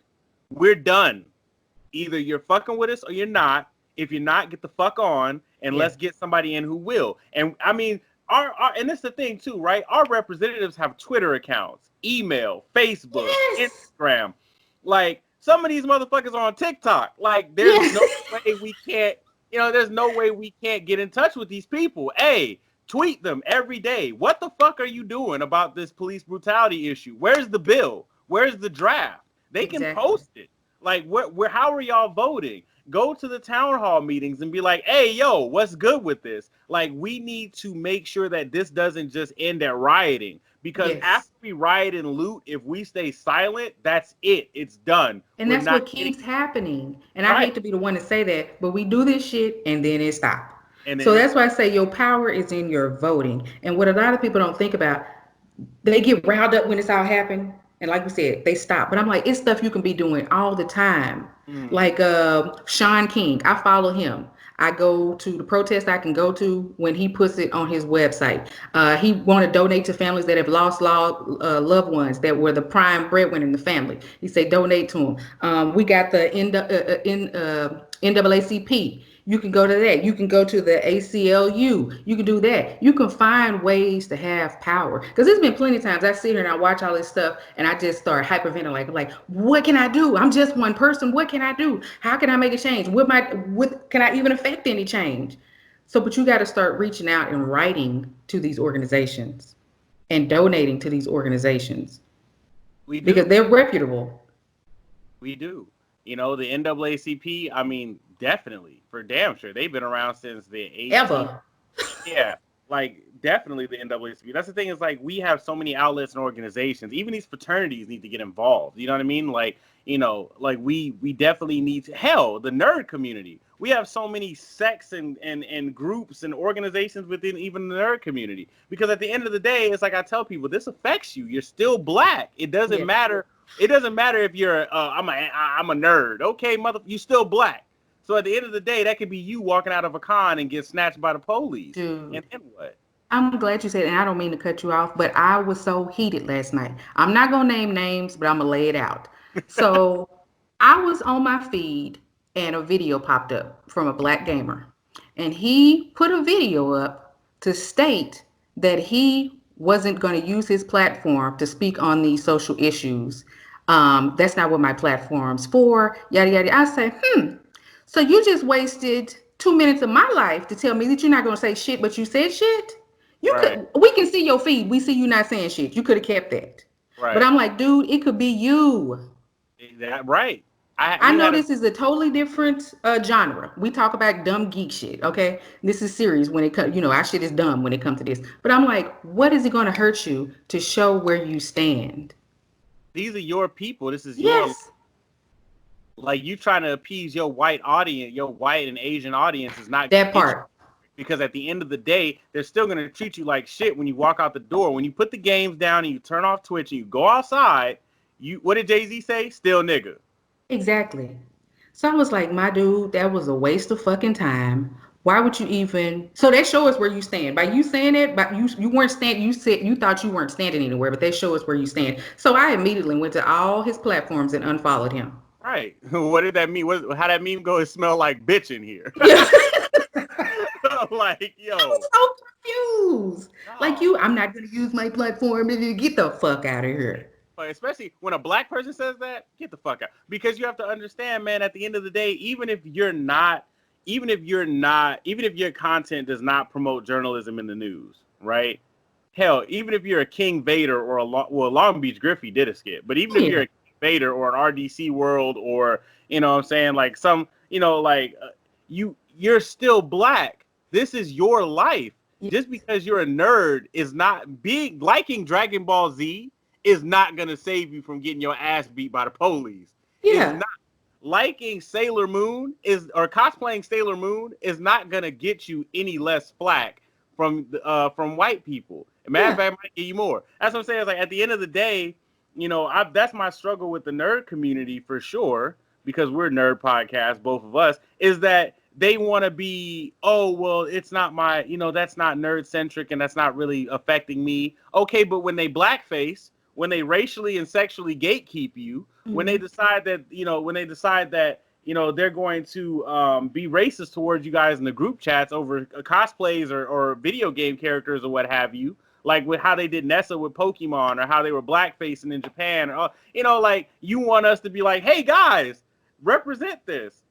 we're done. Either you're fucking with us or you're not. If you're not, get the fuck on and let's get somebody in who will. And I mean, our and that's the thing too, right? Our representatives have Twitter accounts, email, Facebook, Instagram. Like some of these motherfuckers are on TikTok. Like there's no way we can't, there's no way we can't get in touch with these people. Hey, tweet them every day. What the fuck are you doing about this police brutality issue? Where's the bill? Where's the draft? They can post it. Like, how are y'all voting? Go to the town hall meetings and be like, hey, yo, what's good with this? Like, we need to make sure that this doesn't just end at rioting. Because after we riot and loot, if we stay silent, that's it. It's done. And that's what keeps happening. And I hate to be the one to say that, but we do this shit and then it stops. So that's why I say your power is in your voting. And what a lot of people don't think about, they get riled up when it's all happened. And like we said, they stop. But I'm like, it's stuff you can be doing all the time. Like Sean King, I follow him. I go to the protest I can go to when he puts it on his website. He want to donate to families that have lost loved ones that were the prime breadwinner in the family. He say donate to them. We got the NAACP. You can go to that. You can go to the ACLU. You can do that. You can find ways to have power. Because there's been plenty of times I sit here and I watch all this stuff and I just start hyperventilating. Like, what can I do? I'm just one person. What can I do? How can I make a change? Can I even affect any change? So, but you got to start reaching out and writing to these organizations and donating to these organizations. We do. Because they're reputable. We do. The NAACP, I mean, definitely, for damn sure. They've been around since the 80s. Ever. Yeah, like, definitely the NAACP. That's the thing is, like, we have so many outlets and organizations. Even these fraternities need to get involved. You know what I mean? Like, like, we definitely need to, hell, the nerd community. We have so many sects and groups and organizations within even the nerd community. Because at the end of the day, it's like I tell people, this affects you. You're still black. It doesn't matter. It doesn't matter if you're I'm a nerd. Okay, you still black. So at the end of the day, that could be you walking out of a con and get snatched by the police. Dude. And then what? I'm glad you said it, and I don't mean to cut you off, but I was so heated last night. I'm not gonna name names, but I'm gonna lay it out. So I was on my feed and a video popped up from a black gamer. And he put a video up to state that he wasn't going to use his platform to speak on these social issues. That's not what my platform's for, yada, yada. I say, so you just wasted 2 minutes of my life to tell me that you're not going to say shit, but you said shit? We can see your feed. We see you not saying shit. You could have kept that. Right. But I'm like, dude, it could be you. Right. I know this is a totally different genre. We talk about dumb geek shit, okay? This is serious when it comes, our shit is dumb when it comes to this. But I'm like, what is it going to hurt you to show where you stand? These are your people. This is your, like, you trying to appease your white audience, your white and Asian audience is not that part. Because at the end of the day, they're still going to treat you like shit when you walk out the door. When you put the games down and you turn off Twitch and you go outside, what did Jay-Z say? Still nigga. Exactly. So I was like, my dude, that was a waste of fucking time. Why would you even? So they show us where you stand. By you saying it, but you weren't standing. You said you thought you weren't standing anywhere, but they show us where you stand. So I immediately went to all his platforms and unfollowed him. Right. What did that mean? How that meme go? It smell like bitch in here. Like, yo. I was so confused. Like I'm not gonna use my platform. Get the fuck out of here. Especially when a black person says that, get the fuck out. Because you have to understand, man, at the end of the day, even if your content does not promote journalism in the news, right? Hell, even if you're a King Vader or Long Beach Griffey did a skit, but even if you're a King Vader or an RDC World or, what I'm saying, like some, you're still black. This is your life. Just because you're a nerd is not liking Dragon Ball Z is not going to save you from getting your ass beat by the police. Yeah. It's not. Liking Sailor Moon or cosplaying Sailor Moon is not going to get you any less flack from white people. Matter of fact, it might get you more. That's what I'm saying. It's like at the end of the day, that's my struggle with the nerd community for sure, because we're nerd podcasts, both of us, is that they want to be, oh, well, it's not my, that's not nerd centric and that's not really affecting me. Okay, but when they blackface, when they racially and sexually gatekeep you, when they decide that, they're going to be racist towards you guys in the group chats over cosplays or video game characters or what have you, like with how they did Nessa with Pokemon or how they were blackfacing in Japan, or, like you want us to be like, hey guys, represent this.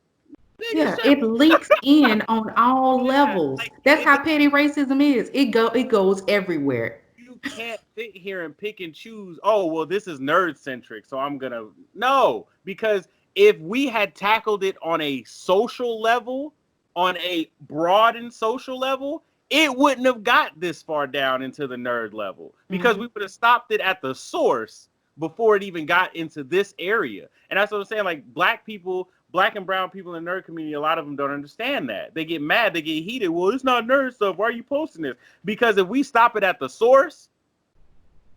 Nigga, Yeah, it leaks in on all levels. like That's how petty racism is. It goes everywhere. you can't sit here and pick and choose. Oh, well, this is nerd centric, so I'm gonna no, because if we had tackled it on a social level, on a broadened social level, it wouldn't have got this far down into the nerd level because we would have stopped it at the source before it even got into this area. And that's what I'm saying. Like black and brown people in the nerd community, a lot of them don't understand that. They get mad, they get heated. Well, it's not nerd stuff. Why are you posting this? Because if we stop it at the source,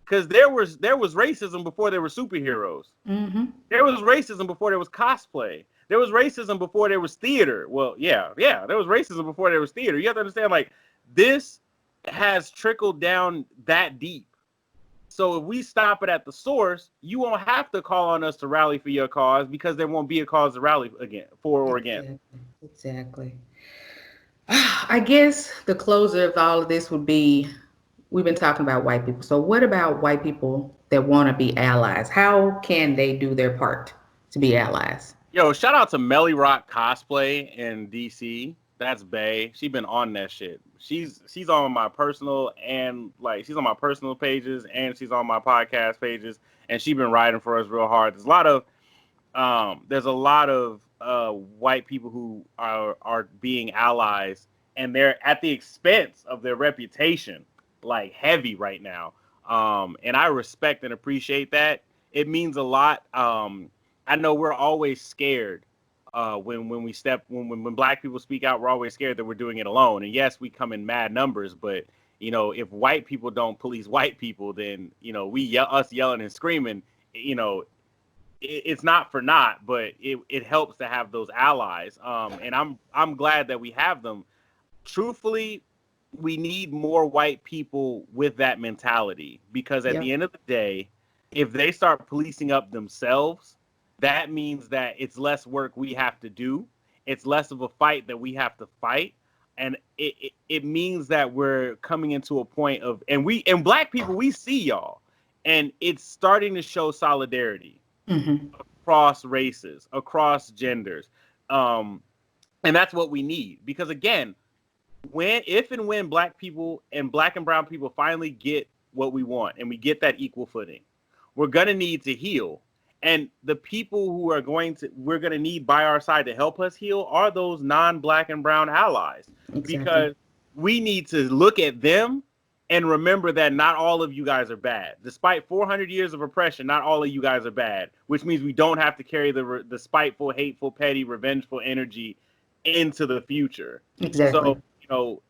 because there was racism before there were superheroes. There was racism before there was cosplay. There was racism before there was theater. Well, yeah, there was racism before there was theater. You have to understand, like, this has trickled down that deep. So if we stop it at the source, you won't have to call on us to rally for your cause because there won't be a cause to rally for or against. Exactly. I guess the closer of all of this would be, we've been talking about white people. So what about white people that want to be allies? How can they do their part to be allies? Yo, shout out to Melly Rock Cosplay in DC. That's Bae. She been on that shit. She's on my personal and she's on my personal pages and she's on my podcast pages, and she been riding for us real hard. There's a lot of white people who are being allies, and they're at the expense of their reputation, like heavy right now. And I respect and appreciate that. It means a lot. I know we're always scared when black people speak out. We're always scared that we're doing it alone. And yes, we come in mad numbers, but if white people don't police white people, then us yelling and screaming, it's not for naught, but it helps to have those allies. And I'm glad that we have them. Truthfully, we need more white people with that mentality, because at the end of the day, if they start policing up themselves, that means that it's less work we have to do. It's less of a fight that we have to fight. And it means that we're coming into a point of, and black people, we see y'all, and it's starting to show solidarity across races, across genders. And that's what we need. Because again, if and when black people and black and brown people finally get what we want and we get that equal footing, we're going to need to heal. And the people who we're going to need by our side to help us heal are those non-black and brown allies. Exactly. Because we need to look at them and remember that not all of you guys are bad. Despite 400 years of oppression, not all of you guys are bad, which means we don't have to carry the spiteful, hateful, petty, revengeful energy into the future. Exactly. So,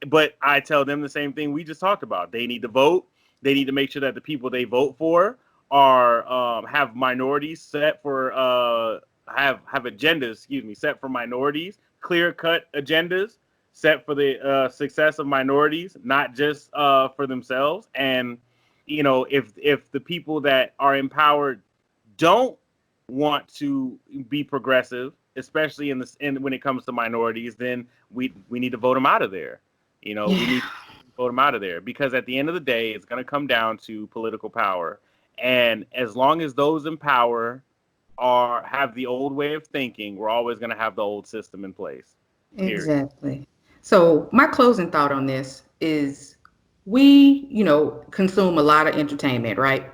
but I tell them the same thing we just talked about. They need to vote. They need to make sure that the people they vote for have minorities set for have agendas, set for minorities, clear-cut agendas set for the success of minorities, not just for themselves. And if the people that are empowered don't want to be progressive, especially when it comes to minorities, then we need to vote them out of there. We need to vote them out of there, because at the end of the day, it's going to come down to political power. And as long as those in power have the old way of thinking, we're always going to have the old system in place. Period. Exactly. So my closing thought on this is, we, consume a lot of entertainment, right?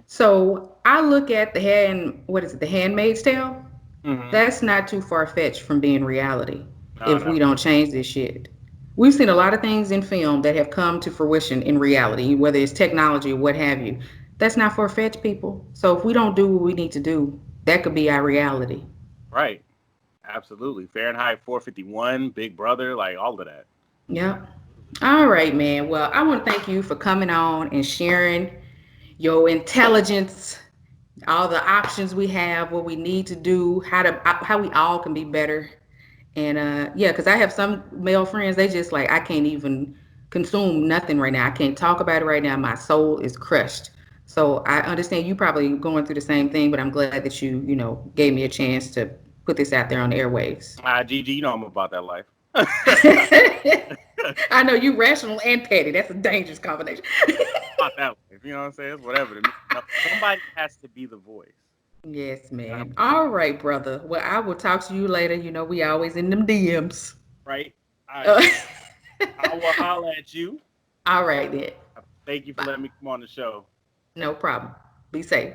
So I look at The Handmaid's Tale? That's not too far-fetched from being reality if we don't change this shit. We've seen a lot of things in film that have come to fruition in reality, whether it's technology or what have you. That's not far-fetched, people. So if we don't do what we need to do, that could be our reality. Right. Absolutely. Fahrenheit 451, Big Brother, like all of that. Yep. All right, man. Well, I want to thank you for coming on and sharing your intelligence, all the options we have, what we need to do, how we all can be better And yeah, because I have some male friends, they just like, I can't even consume nothing right now. I can't talk about it right now. My soul is crushed. So I understand you probably going through the same thing, but I'm glad that you gave me a chance to put this out there on the airwaves. Gigi, you know I'm about that life. I know you rational and petty. That's a dangerous combination. About that life. You know what I'm saying? It's whatever to me. Somebody has to be the voice. Yes, And I'm man. All right, brother. Well, I will talk to you later. We always in them DMs. right. I Uh, I will holler at you. all right, then. Thank you for Bye. letting me come on the show. No problem. Be safe.